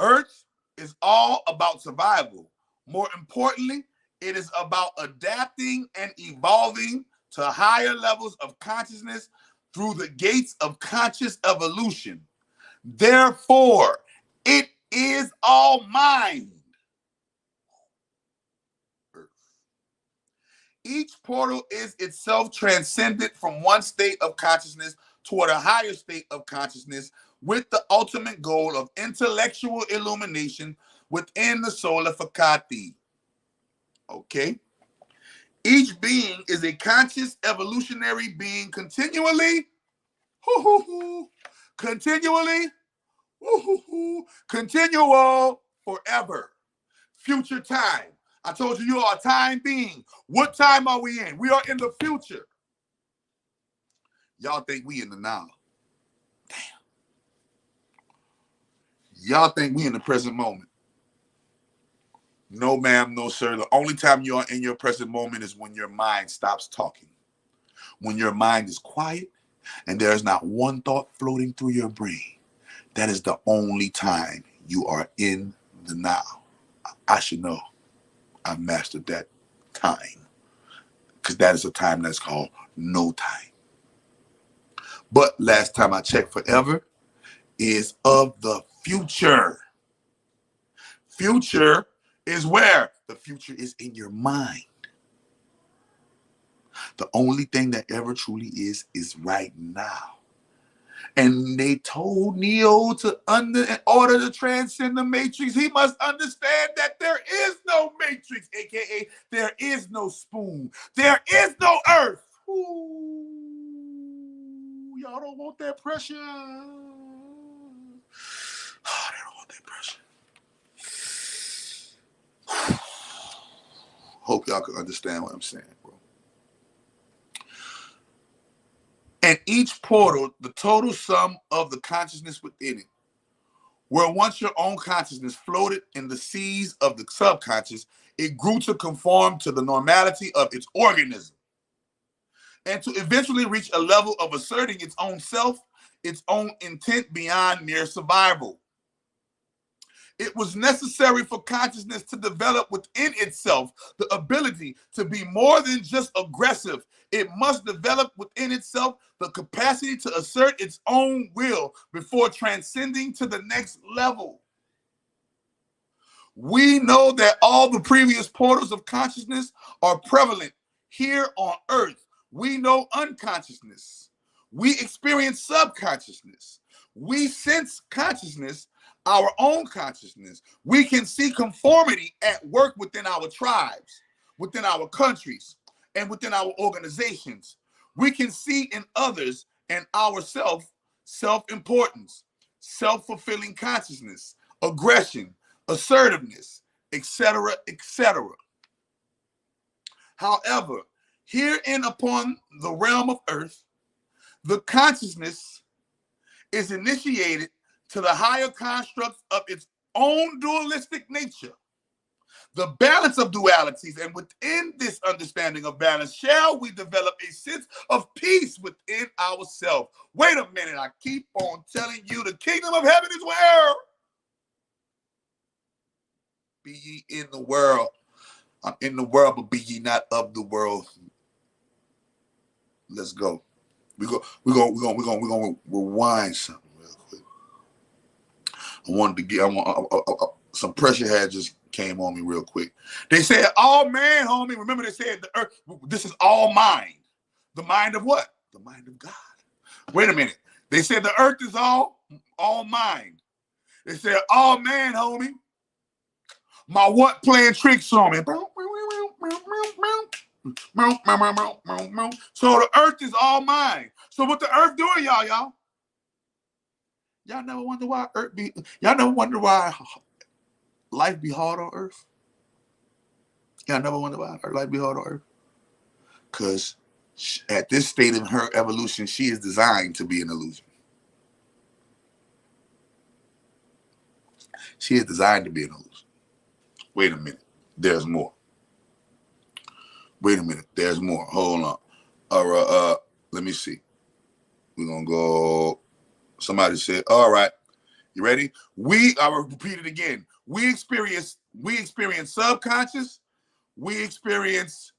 Earth is all about survival. More importantly, it is about adapting and evolving to higher levels of consciousness through the gates of conscious evolution. Therefore, it is all mind. Each portal is itself transcended from one state of consciousness toward a higher state of consciousness with the ultimate goal of intellectual illumination within the solar facati. Okay? Each being is a conscious evolutionary being continually, continual, forever. Future time. I told you you are a time being. What time are we in? We are in the future. Y'all think we in the now. Damn. Y'all think we in the present moment. No, ma'am, no, sir. The only time you are in your present moment is when your mind stops talking. When your mind is quiet and there is not one thought floating through your brain. That is the only time you are in the now. I should know. I've mastered that time, because that is a time that's called no time. But last time I checked, forever is of the future. Future is where? The future is in your mind. The only thing that ever truly is right now. And they told Neo to, in order to transcend the matrix, he must understand that there is no matrix, aka there is no spoon, there is no earth. Ooh, y'all don't want that pressure. Oh, they don't want that pressure. Hope y'all can understand what I'm saying, bro. And each portal, the total sum of the consciousness within it, where once your own consciousness floated in the seas of the subconscious, it grew to conform to the normality of its organism, and to eventually reach a level of asserting its own self, its own intent beyond mere survival. It was necessary for consciousness to develop within itself the ability to be more than just aggressive. It must develop within itself the capacity to assert its own will before transcending to the next level. We know that all the previous portals of consciousness are prevalent here on earth. We know unconsciousness. We experience subconsciousness. We sense consciousness, our own consciousness. We can see conformity at work within our tribes, within our countries, and within our organizations. We can see in others and ourselves self-importance, self-fulfilling consciousness, aggression, assertiveness, etc., etc. However, herein upon the realm of earth, the consciousness is initiated to the higher constructs of its own dualistic nature, the balance of dualities, and within this understanding of balance shall we develop a sense of peace within ourselves. Wait a minute, I keep on telling you the kingdom of heaven is where? Be ye in the world. I'm in the world, but be ye not of the world. Let's go. We're gonna rewind something real quick. I wanted to get some pressure had just came on me real quick. They said, all man, homie. Remember they said the earth, this is all mind. The mind of what? The mind of God. Wait a minute. They said the earth is all mind. They said, all man, homie. My what playing tricks on me? So the earth is all mine. So what the earth doing, y'all? Y'all never wonder why y'all never wonder why life be hard on earth? Y'all never wonder why life be hard on earth? Because at this state in her evolution, she is designed to be an illusion. She is designed to be an illusion. Wait a minute. There's more. Wait a minute. There's more. Hold on. All right. Let me see. We're going to go. Somebody said, all right. You ready? I will repeat it again. We experience subconscious. We experience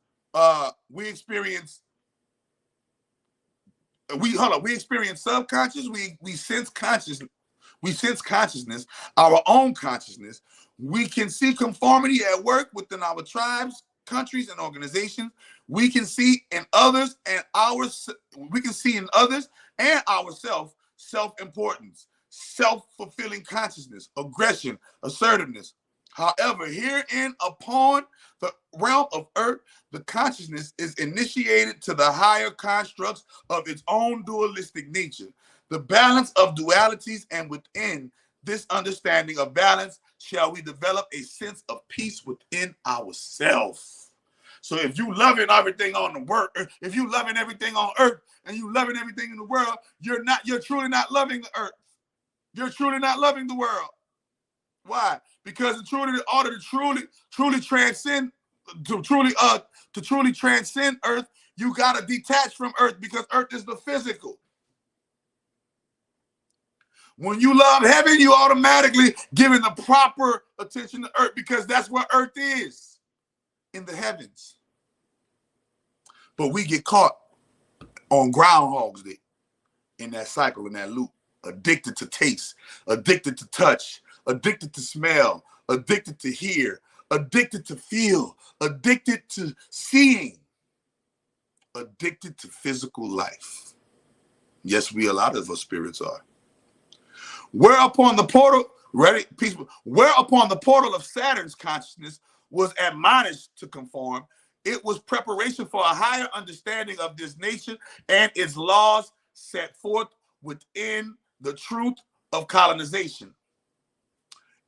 subconscious. We sense consciousness. We sense consciousness, our own consciousness. We can see conformity at work within our tribes, countries, and organizations. We can see in others and ourselves self-importance, self-fulfilling consciousness, aggression, assertiveness. However, herein upon the realm of earth, the consciousness is initiated to the higher constructs of its own dualistic nature, the balance of dualities, and within this understanding of balance shall we develop a sense of peace within ourselves. So if you loving everything on the world, if you loving everything on earth and you loving everything in the world, you're truly not loving the earth. You're truly not loving the world. Why? Because in order to truly transcend, to truly transcend earth, you gotta detach from earth, because earth is the physical. When you love heaven, you automatically giving the proper attention to earth, because that's where earth is, in the heavens. But we get caught on Groundhog's Day in that cycle, in that loop, addicted to taste, addicted to touch, addicted to smell, addicted to hear, addicted to feel, addicted to seeing, addicted to physical life. Yes, a lot of us spirits are. Whereupon the portal, ready, peaceful, whereupon the portal of Saturn's consciousness was admonished to conform, it was preparation for a higher understanding of this nature and its laws set forth within the truth of colonization.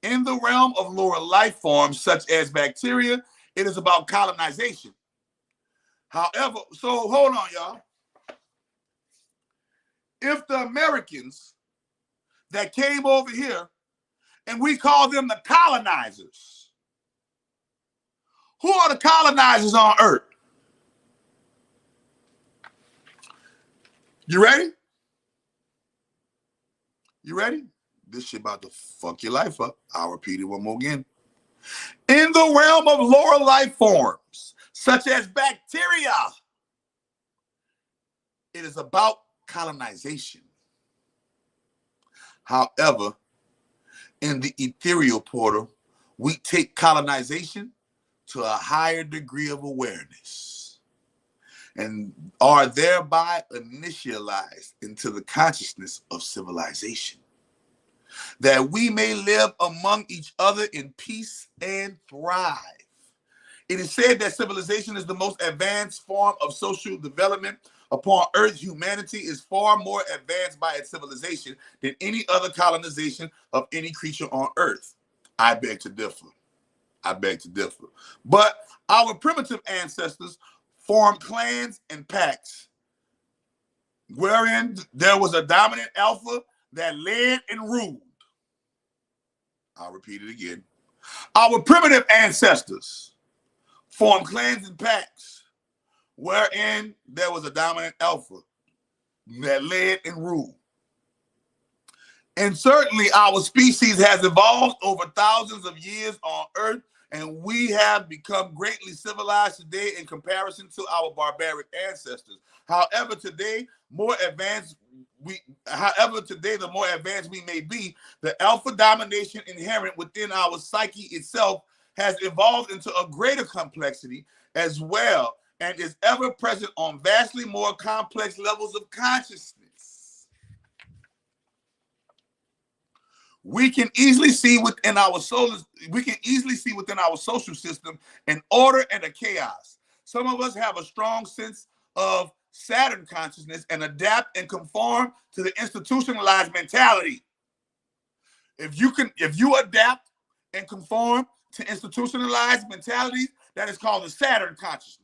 In the realm of lower life forms, such as bacteria, it is about colonization. However, so hold on, y'all. If the Americans that came over here, and we call them the colonizers, who are the colonizers on Earth? You ready? You ready? This shit about to fuck your life up. I'll repeat it one more again. In the realm of lower life forms, such as bacteria, it is about colonization. However, in the ethereal portal, we take colonization to a higher degree of awareness and are thereby initialized into the consciousness of civilization, that we may live among each other in peace and thrive. It is said that civilization is the most advanced form of social development upon Earth. Humanity is far more advanced by its civilization than any other colonization of any creature on Earth. I beg to differ. I beg to differ. But our primitive ancestors formed clans and packs, wherein there was a dominant alpha that led and ruled. I'll repeat it again. Our primitive ancestors formed clans and packs, wherein there was a dominant alpha that led and ruled. And certainly our species has evolved over thousands of years on Earth, and we have become greatly civilized today in comparison to our barbaric ancestors. However, today, the more advanced we may be, the alpha domination inherent within our psyche itself has evolved into a greater complexity as well, and is ever present on vastly more complex levels of consciousness. We can easily see within our social system an order and a chaos. Some of us have a strong sense of Saturn consciousness and adapt and conform to the institutionalized mentality. If you adapt and conform to institutionalized mentality, that is called the Saturn consciousness.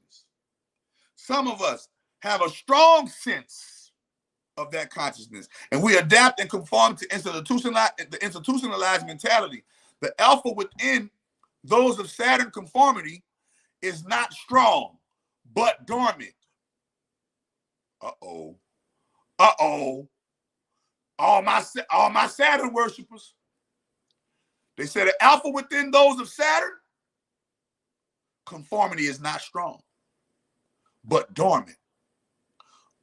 Some of us have a strong sense of that consciousness, and we adapt and conform to the institutionalized mentality. The alpha within those of Saturn conformity is not strong, but dormant. Uh-oh. Uh-oh. All my Saturn worshipers. They say the alpha within those of Saturn conformity is not strong, but dormant.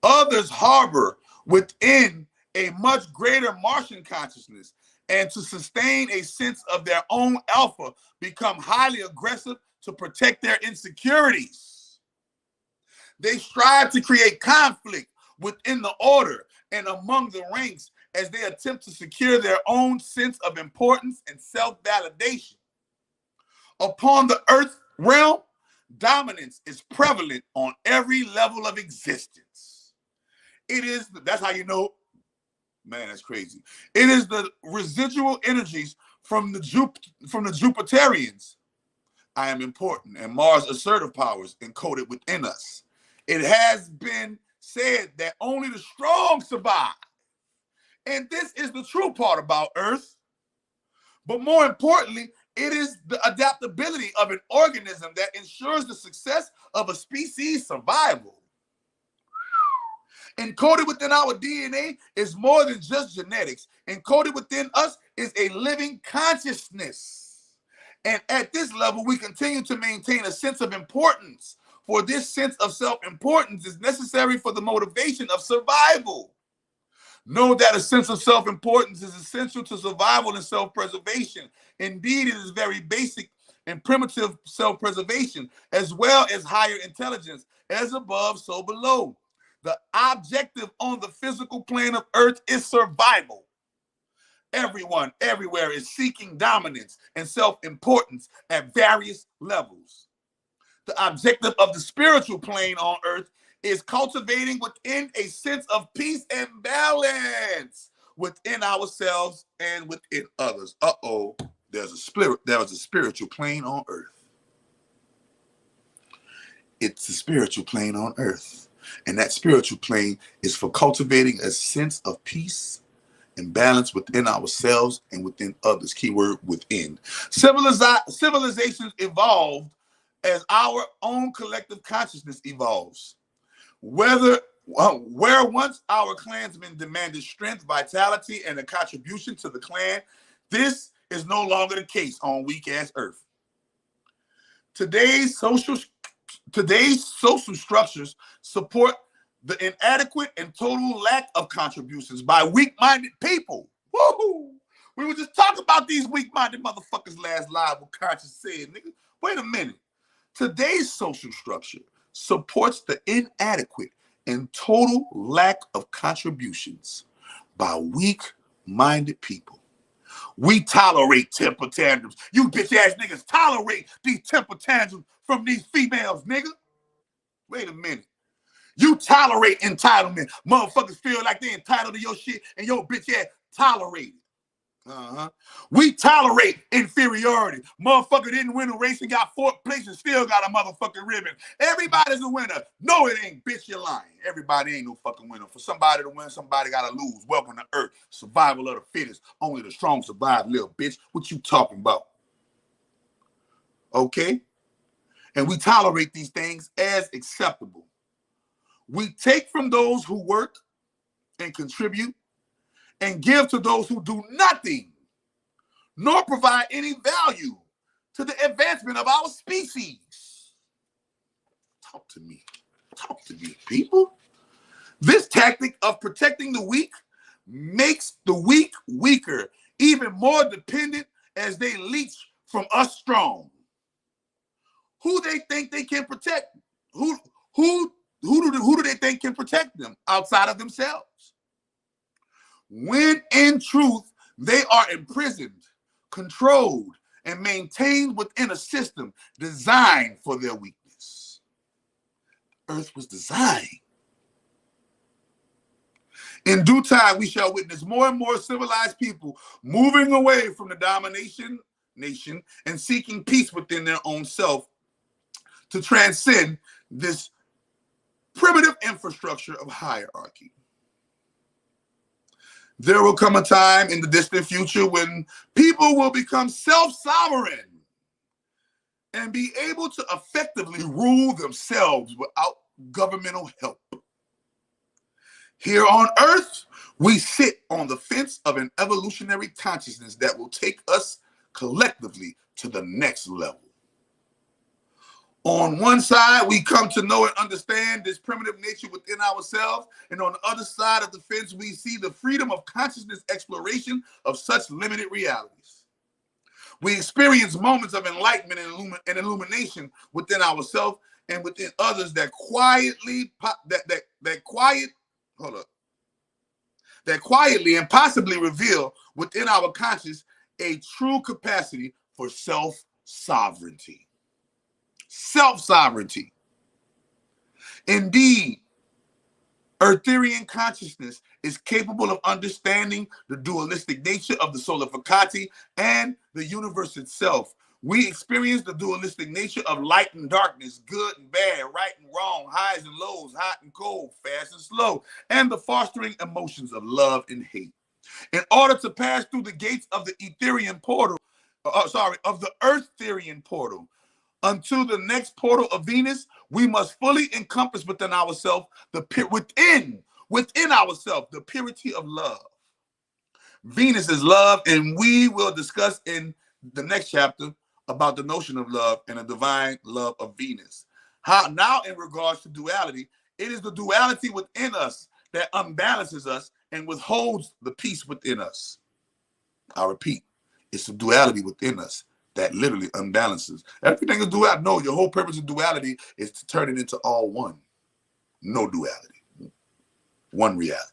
Others harbor within a much greater Martian consciousness, and to sustain a sense of their own alpha, become highly aggressive to protect their insecurities. They strive to create conflict within the order and among the ranks as they attempt to secure their own sense of importance and self-validation. Upon the Earth realm, dominance is prevalent on every level of existence. That's how you know, man, that's crazy. It is the residual energies from the Jupiterians. I am important, and Mars' assertive powers encoded within us. It has been said that only the strong survive. And this is the true part about Earth. But more importantly, it is the adaptability of an organism that ensures the success of a species' survival. Encoded within our DNA is more than just genetics. Encoded within us is a living consciousness. And at this level, we continue to maintain a sense of importance. For this sense of self-importance is necessary for the motivation of survival. Know that a sense of self-importance is essential to survival and self-preservation. Indeed, it is very basic and primitive self-preservation, as well as higher intelligence, as above, so below. The objective on the physical plane of Earth is survival. Everyone, everywhere is seeking dominance and self-importance at various levels. The objective of the spiritual plane on Earth is cultivating within a sense of peace and balance within ourselves and within others. There's a spiritual plane on Earth. It's the spiritual plane on Earth. And that spiritual plane is for cultivating a sense of peace and balance within ourselves and within others. Keyword within. Civilizations evolved as our own collective consciousness evolves. Where once our clansmen demanded strength, vitality, and a contribution to the clan, this is no longer the case on weak-ass Earth. Today's social structures support the inadequate and total lack of contributions by weak-minded people. Woo! We were just talking about these weak-minded motherfuckers last live with Conscious said, nigga. Wait a minute. Today's social structure supports the inadequate and total lack of contributions by weak-minded people. We tolerate temper tantrums. You bitch-ass niggas tolerate these temper tantrums from these females, nigga. Wait a minute. You tolerate entitlement. Motherfuckers feel like they entitled to your shit and your bitch-ass tolerate it. We tolerate inferiority. Motherfucker didn't win a race and got 4th place and still got a motherfucking ribbon. Everybody's a winner. No, it ain't, bitch, you're lying. Everybody ain't no fucking winner. For somebody to win, somebody gotta lose. Welcome to Earth. Survival of the fittest. Only the strong survive, little bitch. What you talking about? Okay? And we tolerate these things as acceptable. We take from those who work and contribute and give to those who do nothing, nor provide any value to the advancement of our species. Talk to me, people. This tactic of protecting the weak makes the weak weaker, even more dependent as they leech from us strong. Who they think they can protect? Who do they think can protect them outside of themselves? When in truth, they are imprisoned, controlled, and maintained within a system designed for their weakness. Earth was designed. In due time, we shall witness more and more civilized people moving away from the domination nation and seeking peace within their own self to transcend this primitive infrastructure of hierarchy. There will come a time in the distant future when people will become self-sovereign and be able to effectively rule themselves without governmental help. Here on Earth, we sit on the fence of an evolutionary consciousness that will take us collectively to the next level. On one side, we come to know and understand this primitive nature within ourselves. And on the other side of the fence, we see the freedom of consciousness exploration of such limited realities. We experience moments of enlightenment and illumination within ourselves and within others that quietly and possibly reveal within our conscious a true capacity for self-sovereignty. Self-sovereignty. Indeed, Eartherian consciousness is capable of understanding the dualistic nature of the solar fakati and the universe itself. We experience the dualistic nature of light and darkness, good and bad, right and wrong, highs and lows, hot and cold, fast and slow, and the fostering emotions of love and hate. In order to pass through the gates of the Etherian portal, of the Eartherian portal, unto the next portal of Venus, we must fully encompass within ourselves within ourselves, the purity of love. Venus is love, and we will discuss in the next chapter about the notion of love and the divine love of Venus. How now, in regards to duality, it is the duality within us that unbalances us and withholds the peace within us. I repeat, it's the duality within us that literally unbalances. Everything is duality. No, your whole purpose of duality is to turn it into all one. No duality. One reality.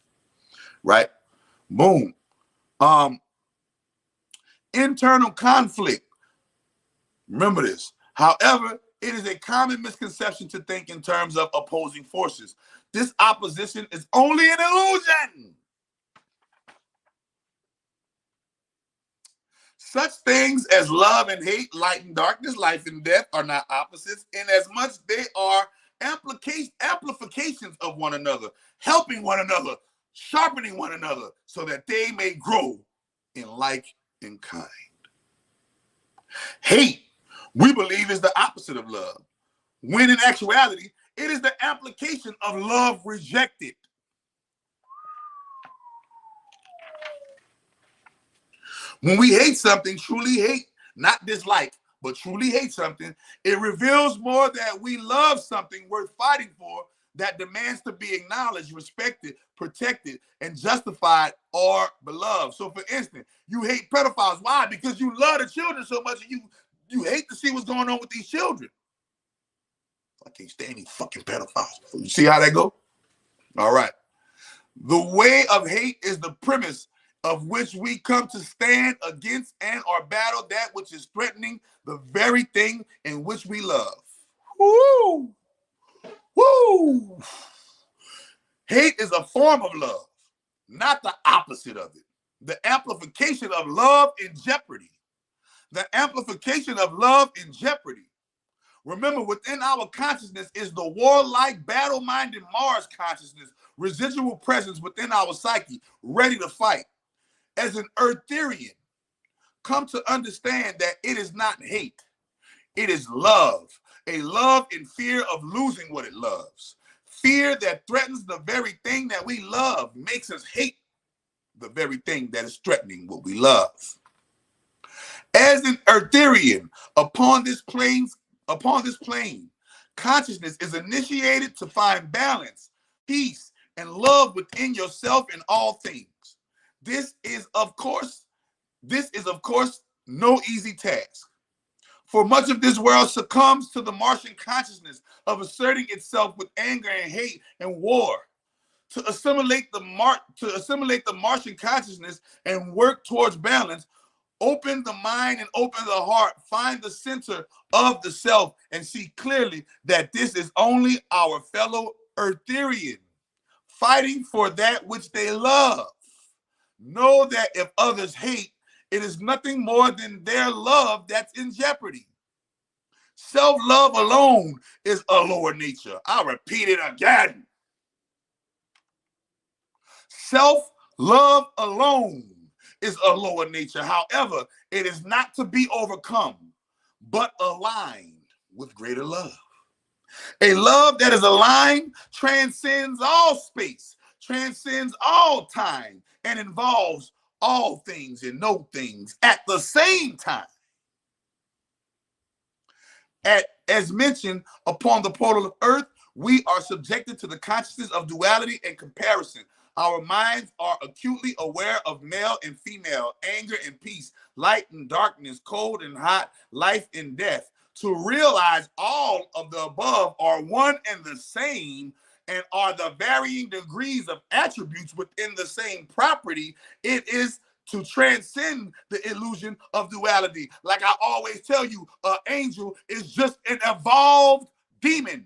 Right? Boom. Internal conflict. Remember this. However, it is a common misconception to think in terms of opposing forces. This opposition is only an illusion. Such things as love and hate, light and darkness, life and death are not opposites, in as much they are amplifications of one another, helping one another, sharpening one another, so that they may grow in like and kind. Hate, we believe, is the opposite of love, when in actuality, it is the application of love rejected. When we hate something, truly hate, not dislike, but truly hate something, it reveals more that we love something worth fighting for that demands to be acknowledged, respected, protected, and justified or beloved. So, for instance, you hate pedophiles. Why? Because you love the children so much, and you hate to see what's going on with these children. I can't stand these fucking pedophiles. You see how that go? All right. The way of hate is the premise of which we come to stand against and or battle that which is threatening the very thing in which we love. Woo! Woo! Hate is a form of love, not the opposite of it. The amplification of love in jeopardy. The amplification of love in jeopardy. Remember, within our consciousness is the warlike, battle-minded Mars consciousness, residual presence within our psyche, ready to fight. As an Eartherian, come to understand that it is not hate. It is love. A love in fear of losing what it loves. Fear that threatens the very thing that we love makes us hate the very thing that is threatening what we love. As an Eartherian, upon this plane, consciousness is initiated to find balance, peace, and love within yourself in all things. This is, of course, no easy task. For much of this world succumbs to the Martian consciousness of asserting itself with anger and hate and war. To assimilate the Martian consciousness and work towards balance, open the mind and open the heart, find the center of the self, and see clearly that this is only our fellow Eartherian fighting for that which they love. Know that if others hate, it is nothing more than their love that's in jeopardy. Self-love alone is a lower nature. I'll repeat it again. Self-love alone is a lower nature. However, it is not to be overcome, but aligned with greater love. A love that is aligned transcends all space, transcends all time, and involves all things and no things at the same time. As mentioned, upon the portal of Earth, we are subjected to the consciousness of duality and comparison. Our minds are acutely aware of male and female, anger and peace, light and darkness, cold and hot, life and death. To realize all of the above are one and the same and are the varying degrees of attributes within the same property, it is to transcend the illusion of duality. Like I always tell you, an angel is just an evolved demon.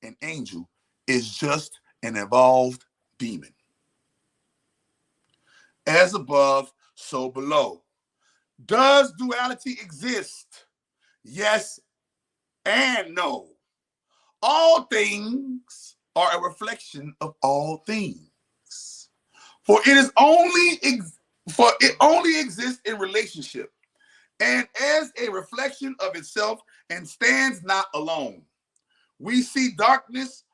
An angel is just an evolved demon. As above, so below. Does duality exist? Yes and no. All things are a reflection of all things. For it only exists in relationship and as a reflection of itself and stands not alone. We see darkness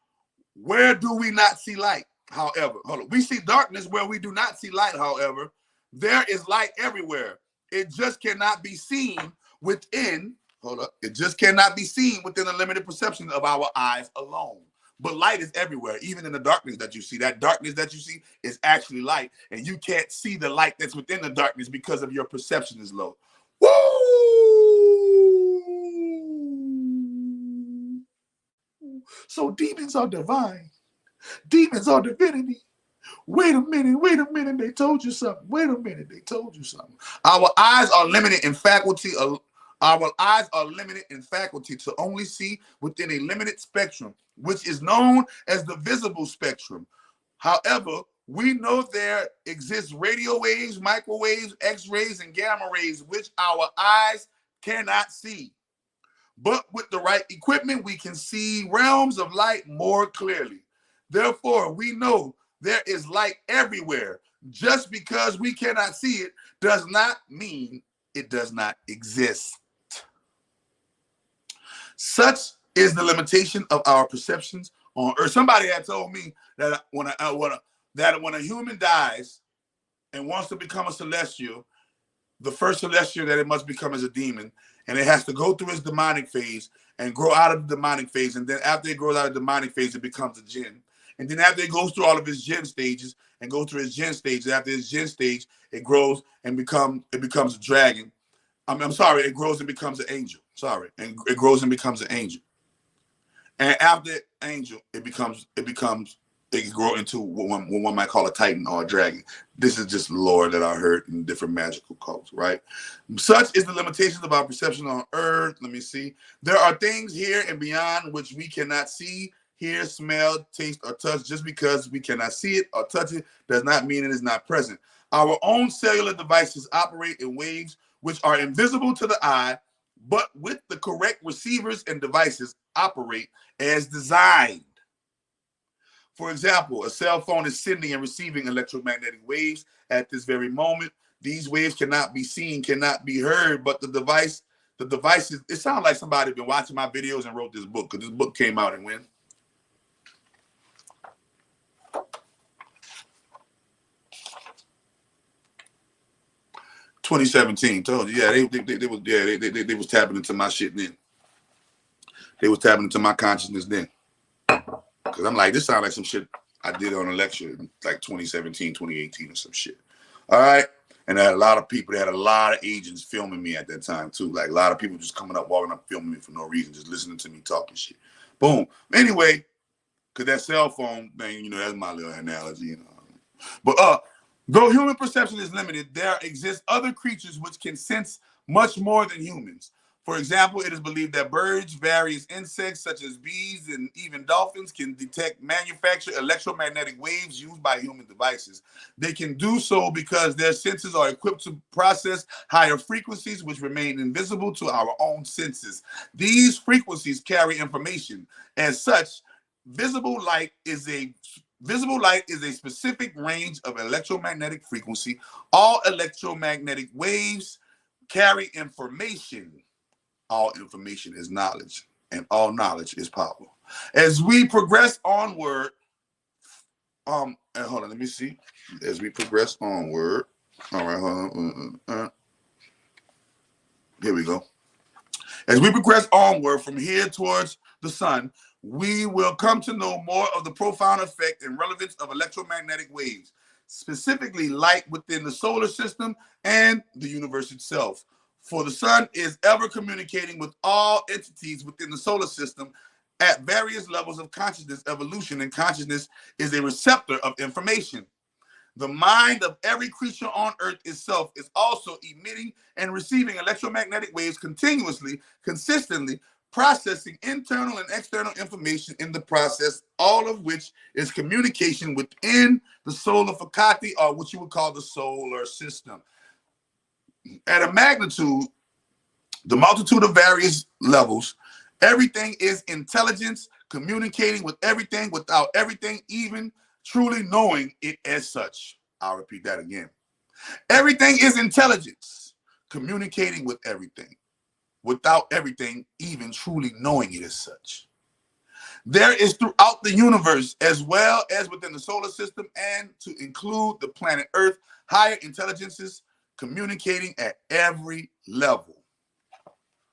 Where do we not see light? However, hold on. We see darkness where we do not see light. However, there is light everywhere. It just cannot be seen within, hold up. It just cannot be seen within a limited perception of our eyes alone. But light is everywhere, even in the darkness that you see. That darkness that you see is actually light. And you can't see the light that's within the darkness because of your perception is low. Woo! So demons are divine. Demons are divinity. Wait a minute, they told you something. Wait a minute, they told you something. Our eyes are limited in faculty. Our eyes are limited in faculty to only see within a limited spectrum, which is known as the visible spectrum. However, we know there exists radio waves, microwaves, X-rays, and gamma rays, which our eyes cannot see. But with the right equipment, we can see realms of light more clearly. Therefore, we know there is light everywhere. Just because we cannot see it does not mean it does not exist. Such is the limitation of our perceptions on Earth. Somebody had told me that when a human dies and wants to become a celestial, the first celestial that it must become is a demon, and it has to go through its demonic phase and grow out of the demonic phase, and then after it grows out of the demonic phase, it becomes a jinn. And then after it goes through all of its jinn stages and goes through its jinn stages, after its jinn stage, it grows and becomes a dragon. I'm sorry, it grows and becomes an angel. Sorry, and it grows and becomes an angel. And after angel, it can grow into what one might call a titan or a dragon. This is just lore that I heard in different magical cults, right? Such is the limitations of our perception on Earth. Let me see. There are things here and beyond which we cannot see, hear, smell, taste, or touch. Just because we cannot see it or touch it does not mean it is not present. Our own cellular devices operate in waves which are invisible to the eye, but with the correct receivers and devices operate as designed. For example, a cell phone is sending and receiving electromagnetic waves at this very moment. These waves cannot be seen, cannot be heard, but the devices, it sounds like somebody been watching my videos and wrote this book, because this book came out in when? 2017. Told you, yeah, they was tapping into my shit then. They was tapping into my consciousness then. Because I'm like, this sounds like some shit I did on a lecture in like 2017, 2018 or some shit. All right. And I had a lot of people, they had a lot of agents filming me at that time too. Like a lot of people just coming up, walking up, filming me for no reason, just listening to me talking shit. Boom. Anyway, because that cell phone thing, you know, that's my little analogy, you know. But though human perception is limited, there exist other creatures which can sense much more than humans. For example, it is believed that birds, various insects such as bees, and even dolphins can detect manufactured electromagnetic waves used by human devices. They can do so because their senses are equipped to process higher frequencies which remain invisible to our own senses. These frequencies carry information. As such, visible light is a specific range of electromagnetic frequency. All electromagnetic waves carry information. All information is knowledge, and all knowledge is power. As we progress onward, and hold on, let me see. As we progress onward, all right, hold on. Here we go. As we progress onward from here towards the sun, we will come to know more of the profound effect and relevance of electromagnetic waves, specifically light within the solar system and the universe itself. For the sun is ever communicating with all entities within the solar system at various levels of consciousness evolution, and consciousness is a receptor of information. The mind of every creature on Earth itself is also emitting and receiving electromagnetic waves continuously, consistently, processing internal and external information in the process, all of which is communication within the solar faculty, or what you would call the solar system. At a magnitude, the multitude of various levels, everything is intelligence communicating with everything without everything even truly knowing it as such. I'll repeat that again. Everything is intelligence communicating with everything without everything even truly knowing it as such. There is throughout the universe, as well as within the solar system, and to include the planet Earth, higher intelligences communicating at every level.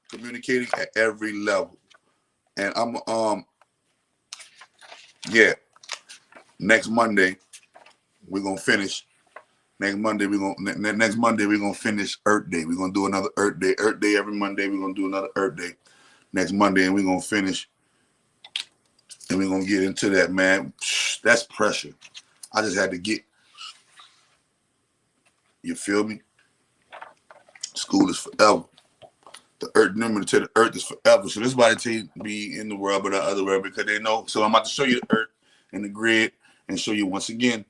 Communicating at every level. And I'm yeah. Next Monday, we're gonna finish. Next Monday we're gonna finish Earth Day. We're gonna do another Earth Day. Earth Day every Monday. We're gonna do another Earth Day next Monday, and we're gonna finish. And we're gonna get into that, man. That's pressure. I just had to get. You feel me? School is forever. The earth, remember to the earth is forever. So this is why they be in the world but the other world, because they know. So I'm about to show you the earth and the grid and show you once again.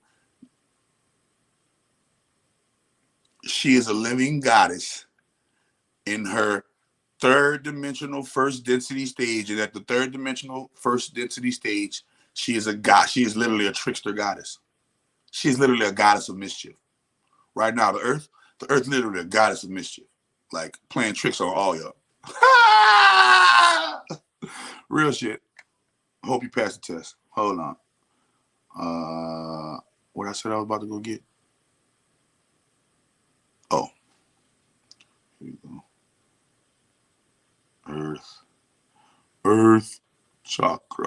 She is a living goddess in her third dimensional first density stage. And at the third dimensional first density stage, she is a god. She is literally a trickster goddess. She is literally a goddess of mischief. Right now, the earth literally a goddess of mischief. Like playing tricks on all y'all. Real shit. Hope you pass the test. Hold on. What I said I was about to go get? Oh. Here we go. Earth chakras.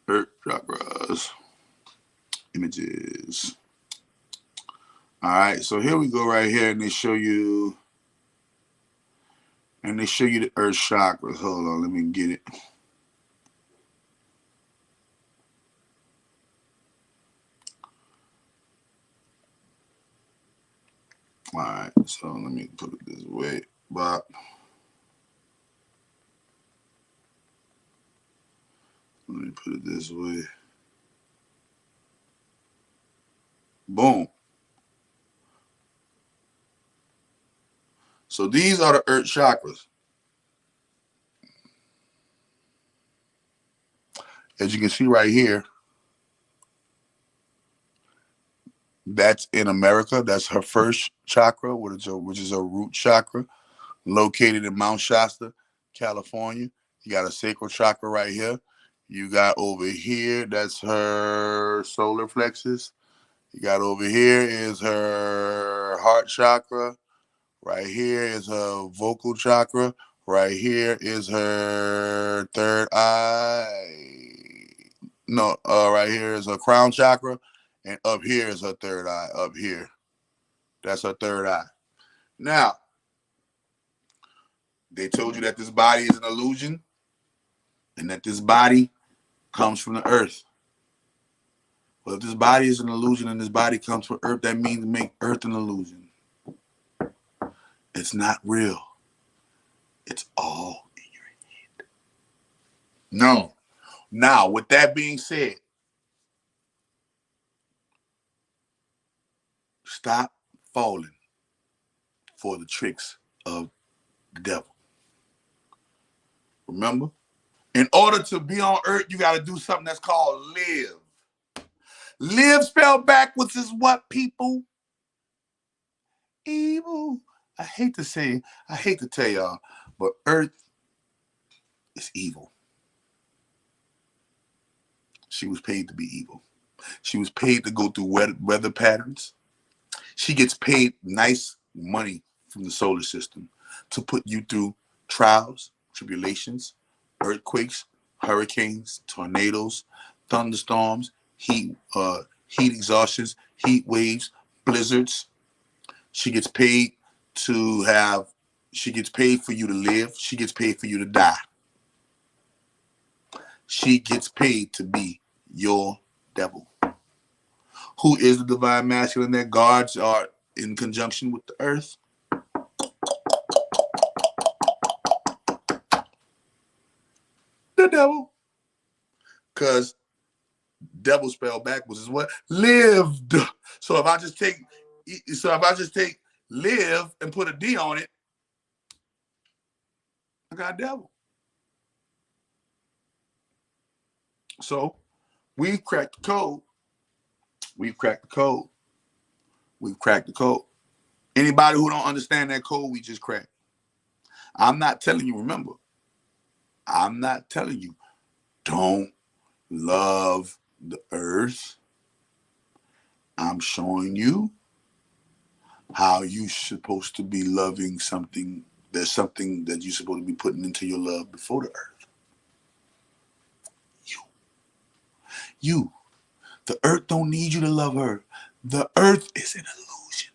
Earth chakras. Images. All right, so here we go right here, and they show you the earth chakras. Hold on, let me get it. All right, so let me put it this way. Bob. Let me put it this way. Boom. So these are the earth chakras. As you can see right here, that's in America. That's her first chakra, which is a root chakra, located in Mount Shasta, California. You got a sacral chakra right here. You got over here, that's her solar plexus. You got over here is her heart chakra. Right here is her vocal chakra. Right here is her third eye. No, right here is her crown chakra. And up here is her third eye. Up here. That's her third eye. Now, they told you that this body is an illusion and that this body comes from the earth. Well, if this body is an illusion and this body comes from earth, that means make earth an illusion. It's not real. It's all in your head. No. Now, with that being said, stop falling for the tricks of the devil. Remember? In order to be on earth, you got to do something that's called live. Live spelled backwards is what, people? Evil. I hate to tell y'all, but earth is evil. She was paid to be evil. She was paid to go through weather patterns. She gets paid nice money from the solar system to put you through trials, tribulations, earthquakes, hurricanes, tornadoes, thunderstorms, heat exhaustions, heat waves, blizzards. She gets paid for you to live. She gets paid for you to die. She gets paid to be your devil. Who is the divine masculine that guards are in conjunction with the earth? The devil. Because devil spelled backwards is what? Lived. So if I just take live and put a D on it, I got devil. So we've cracked the code. We've cracked the code. We've cracked the code. Anybody who don't understand that code, we just cracked. I'm not telling you, remember, I'm not telling you, don't love the earth. I'm showing you how you're supposed to be loving something. There's something that you're supposed to be putting into your love before the earth. You. The earth don't need you to love her. The earth is an illusion.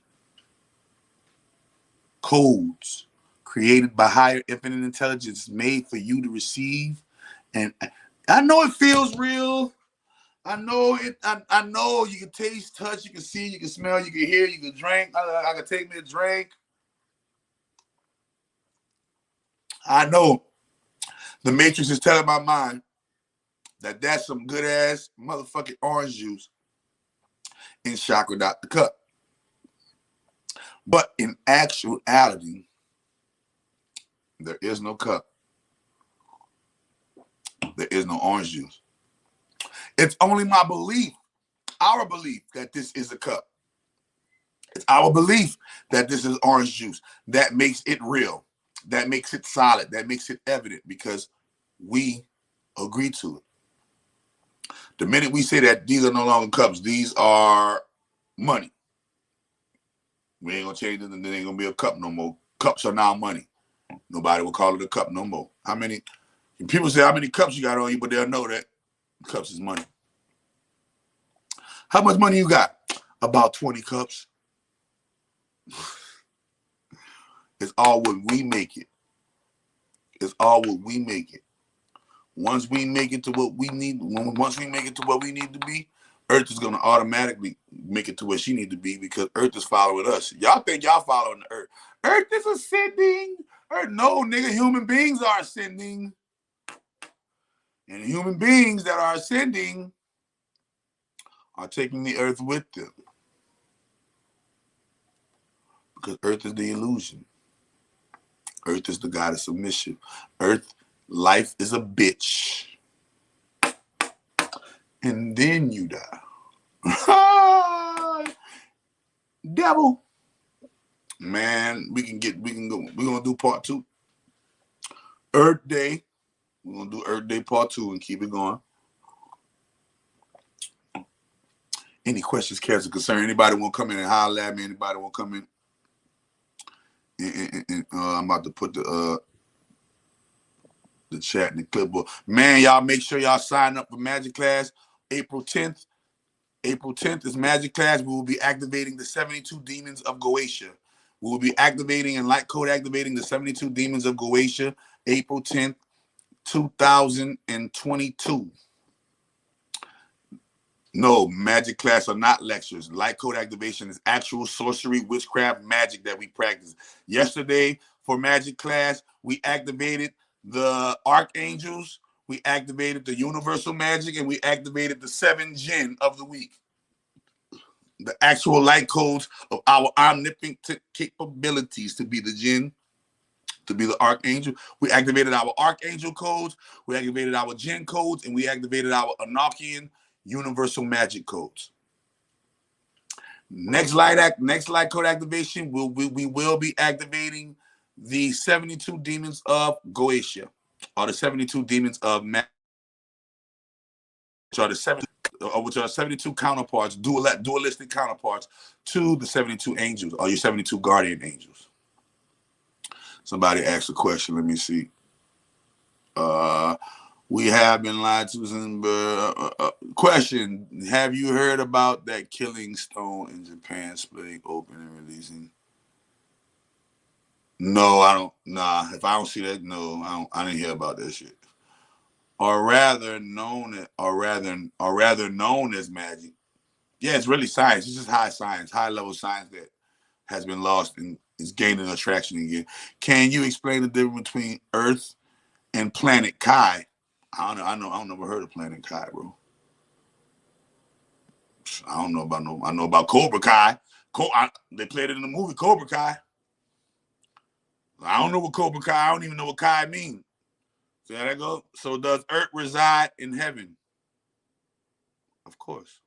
Codes created by higher infinite intelligence made for you to receive. And I know it feels real. I know it. I know you can taste, touch, you can see, you can smell, you can hear, you can drink. I can take me a drink. I know the Matrix is telling my mind that that's some good ass motherfucking orange juice in Chakra, not the cup. But in actuality, there is no cup. There is no orange juice. It's only my belief, our belief, that this is a cup. It's our belief that this is orange juice that makes it real, that makes it solid, that makes it evident, because we agree to it. The minute we say that these are no longer cups, these are money, we ain't gonna change it, and there ain't gonna be a cup no more. Cups are now money. Nobody will call it a cup no more. How many people say how many cups you got on you, but they'll know that cups is money. How much money you got? About 20 cups. It's all what we make it. It's all what we make it. Once we make it to what we need, once we make it to what we need to be, Earth is gonna automatically make it to where she need to be, because Earth is following us. Y'all think y'all following the Earth? Earth is ascending. Earth, no, nigga, human beings are ascending. And human beings that are ascending are taking the Earth with them. Because Earth is the illusion. Earth is the goddess of mischief. Earth, life is a bitch. And then you die. Devil. Man, we can go. We're gonna do part 2. Earth Day. We're gonna do Earth Day part 2 and keep it going. Any questions, cares, or concern? Anybody want to come in and holler at me? Anybody want to come in? And I'm about to put the chat in the clipboard. Man, y'all make sure y'all sign up for Magic Class April 10th. April 10th is Magic Class. We will be activating the 72 demons of Goetia. We will be activating and light code activating the 72 demons of Goetia April 10th, 2022. No, Magic Class are not lectures. Light code activation is actual sorcery, witchcraft, magic that we practice. Yesterday, for Magic Class, we activated the archangels, we activated the universal magic, and we activated the 7 jinn of the week. The actual light codes of our omnipotent capabilities to be the jinn, to be the archangel. We activated our archangel codes, we activated our jinn codes, and we activated our Enochian universal magic codes. Next light code activation, we will be activating the 72 demons of Goetia, or the 72 demons of magic, which are 72 counterparts, dualistic counterparts to the 72 angels, or your 72 guardian angels. Somebody asked a question. Let me see. We have been lied to. Question: have you heard about that killing stone in Japan splitting open and releasing? No, I don't. Nah, if I don't see that, no, I didn't hear about that shit. Or rather known as magic. Yeah, it's really science. It's just high science, high level science that has been lost and is gaining attraction again. Can you explain the difference between Earth and planet Kai? I don't never heard of planet Kai, bro. I don't know about I know about Cobra Kai. They played it in the movie Cobra Kai. I don't know what Cobra Kai. I don't even know what Kai means. So there I go. So does Earth reside in heaven? Of course.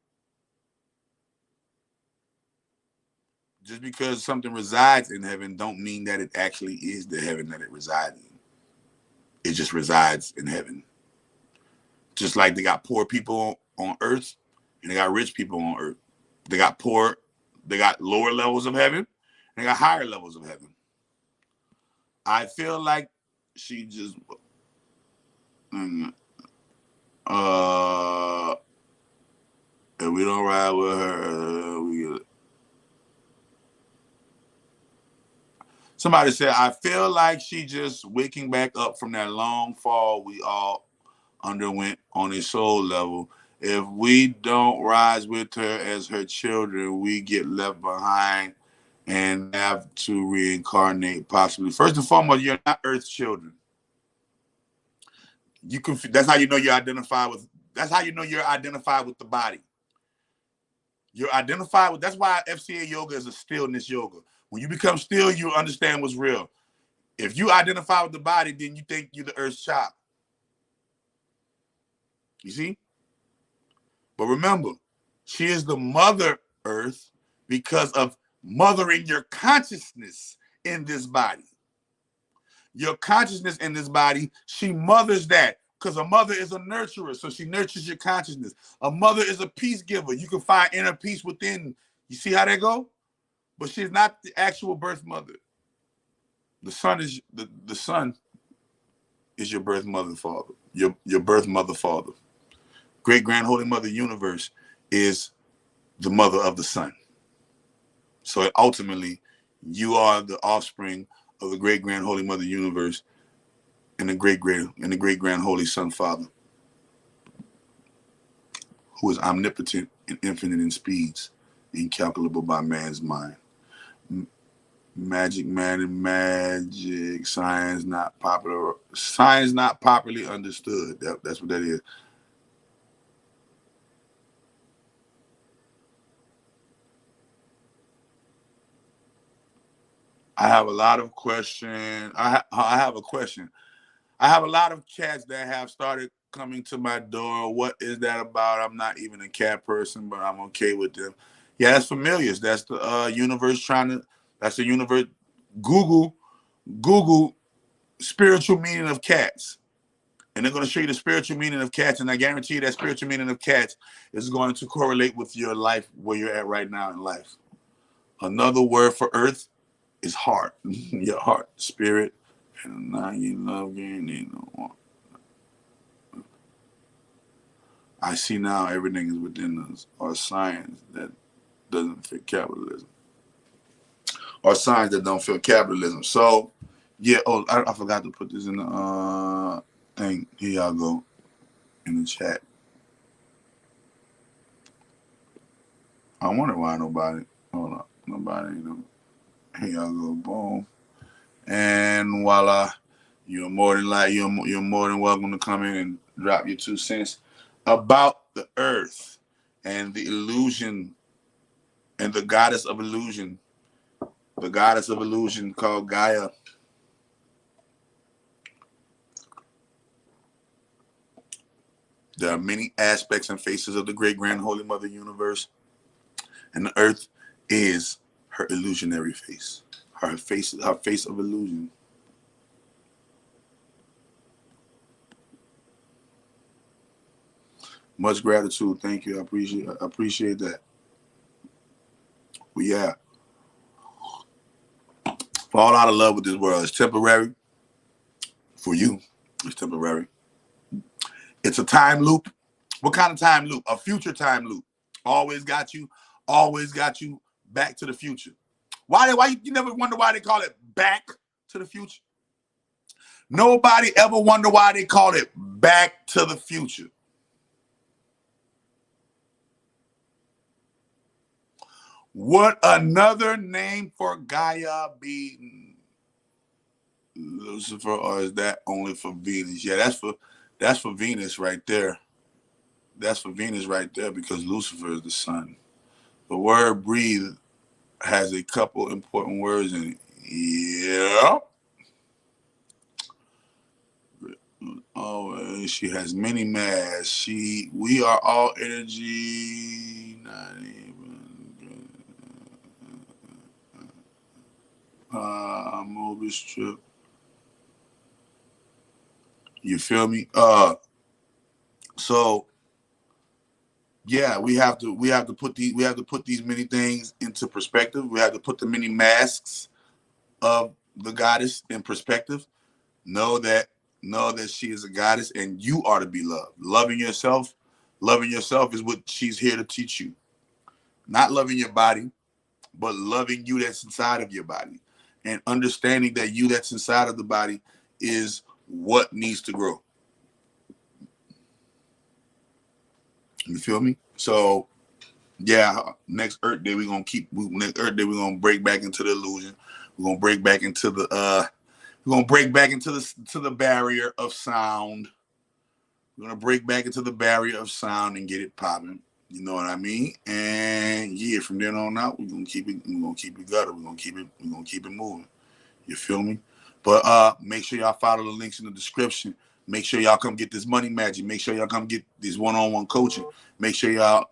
just because something resides in heaven don't mean that it actually is the heaven that it resides in. It just resides in heaven. Just like they got poor people on earth and they got rich people on earth. They got poor, they got lower levels of heaven, and they got higher levels of heaven. I feel like she just if we don't ride with her, we somebody said, I feel like she just waking back up from that long fall we all underwent on a soul level. If we don't rise with her as her children, we get left behind and have to reincarnate possibly. First and foremost, you're not Earth's children. You can. That's how you know you're identified with. That's how you know you're identified with the body. You're identified with. That's why FCA yoga is a stillness yoga. When you become still, you understand what's real. If you identify with the body, then you think you're the Earth's child. You see? But remember, she is the Mother Earth because of mothering your consciousness in this body. Your consciousness in this body, she mothers that because a mother is a nurturer, so she nurtures your consciousness. A mother is a peace giver. You can find inner peace within. You see how that go? But she's not the actual birth mother. The son is the son is your birth mother, father. Your birth mother, father. Great Grand Holy Mother Universe is the mother of the sun. So ultimately, you are the offspring of the Great Grand Holy Mother Universe and the Great Grand Holy Son Father, who is omnipotent and infinite in speeds, incalculable by man's mind. Magic man and magic science not popular. Science not properly understood. That's what that is. I have a lot of questions. I have a question. I have a lot of cats that have started coming to my door. What is that about? I'm not even a cat person, but I'm okay with them. Yeah, that's familiars. That's the universe trying to. That's the universe. Google spiritual meaning of cats, and they're going to show you the spiritual meaning of cats. And I guarantee you that spiritual meaning of cats is going to correlate with your life, where you're at right now in life. Another word for Earth is heart. Your heart, spirit, and now you love getting no. I see now everything is within us, or science that doesn't fit capitalism, or science that don't fit capitalism. So, yeah. Oh, I forgot to put this in the thing. Here y'all go in the chat. I wonder why nobody. Hold on, nobody. Here y'all go. Boom. And voila, you're more than you're more than welcome to come in and drop your 2 cents about the Earth and the illusion and the goddess of illusion called Gaia. There are many aspects and faces of the Great Grand Holy Mother Universe, and the Earth is her illusionary face, her face of illusion. Much gratitude. Thank you. I appreciate that. But yeah, fall out of love with this world. It's temporary. For you, it's temporary. It's a time loop. What kind of time loop? A future time loop. Always got you back to the future. Why you never wonder why they call it back to the future? Nobody ever wonder why they call it back to the future. Would another name for Gaia be Lucifer, or is that only for Venus? Yeah, that's for Venus right there. That's for Venus right there, because Lucifer is the sun. The word breathe has a couple important words in it. Yeah. Oh, she has many masks. We are all energy. Not even. this trip. You feel me? So yeah, we have to put these many things into perspective. We have to put the many masks of the goddess in perspective. Know that she is a goddess and you are to be loved. Loving yourself is what she's here to teach you. Not loving your body, but loving you that's inside of your body. And understanding that you that's inside of the body is what needs to grow. You feel me? So yeah, next Earth Day we're gonna break back into the illusion. We're gonna break back into the to the barrier of sound. We're gonna break back into the barrier of sound and get it popping. You know what I mean? And yeah, from then on out, we're gonna keep it gutter. We're gonna keep it moving. You feel me? But make sure y'all follow the links in the description. Make sure y'all come get this money magic. Make sure y'all come get this one-on-one coaching. Make sure y'all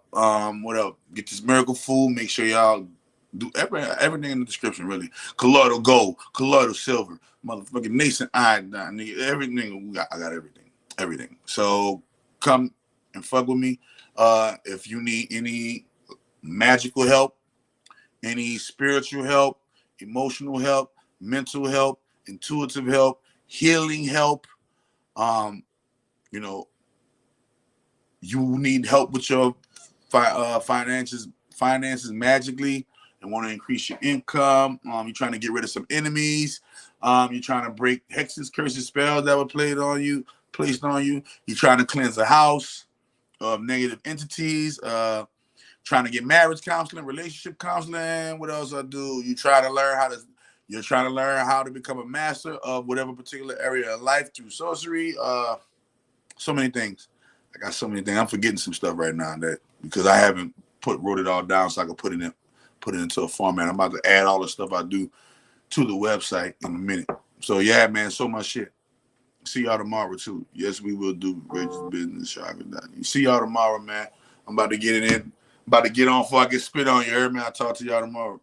what else? Get this miracle food. Make sure y'all do everything in the description, really. Colloidal gold, colloidal silver, motherfucking nascent iodine, nigga, everything. I got everything. Everything. So come and fuck with me. If you need any magical help, any spiritual help, emotional help, mental help, intuitive help, healing help, you know, you need help with your finances magically and want to increase your income. You're trying to get rid of some enemies. You're trying to break hexes, curses, spells that were placed on you. You're trying to cleanse a house of negative entities. Trying to get marriage counseling, relationship counseling. What else I do? You're trying to learn how to become a master of whatever particular area of life through sorcery. So many things. I got so many things. I'm forgetting some stuff right now that because I haven't wrote it all down so I can put it into a format. I'm about to add all the stuff I do to the website in a minute. So yeah, man, so much shit. See y'all tomorrow too. Yes, we will do Reggie's Business Chakra. See y'all tomorrow, man. I'm about to get it in. About to get on before I get spit on you. Heard me? I'll talk to y'all tomorrow.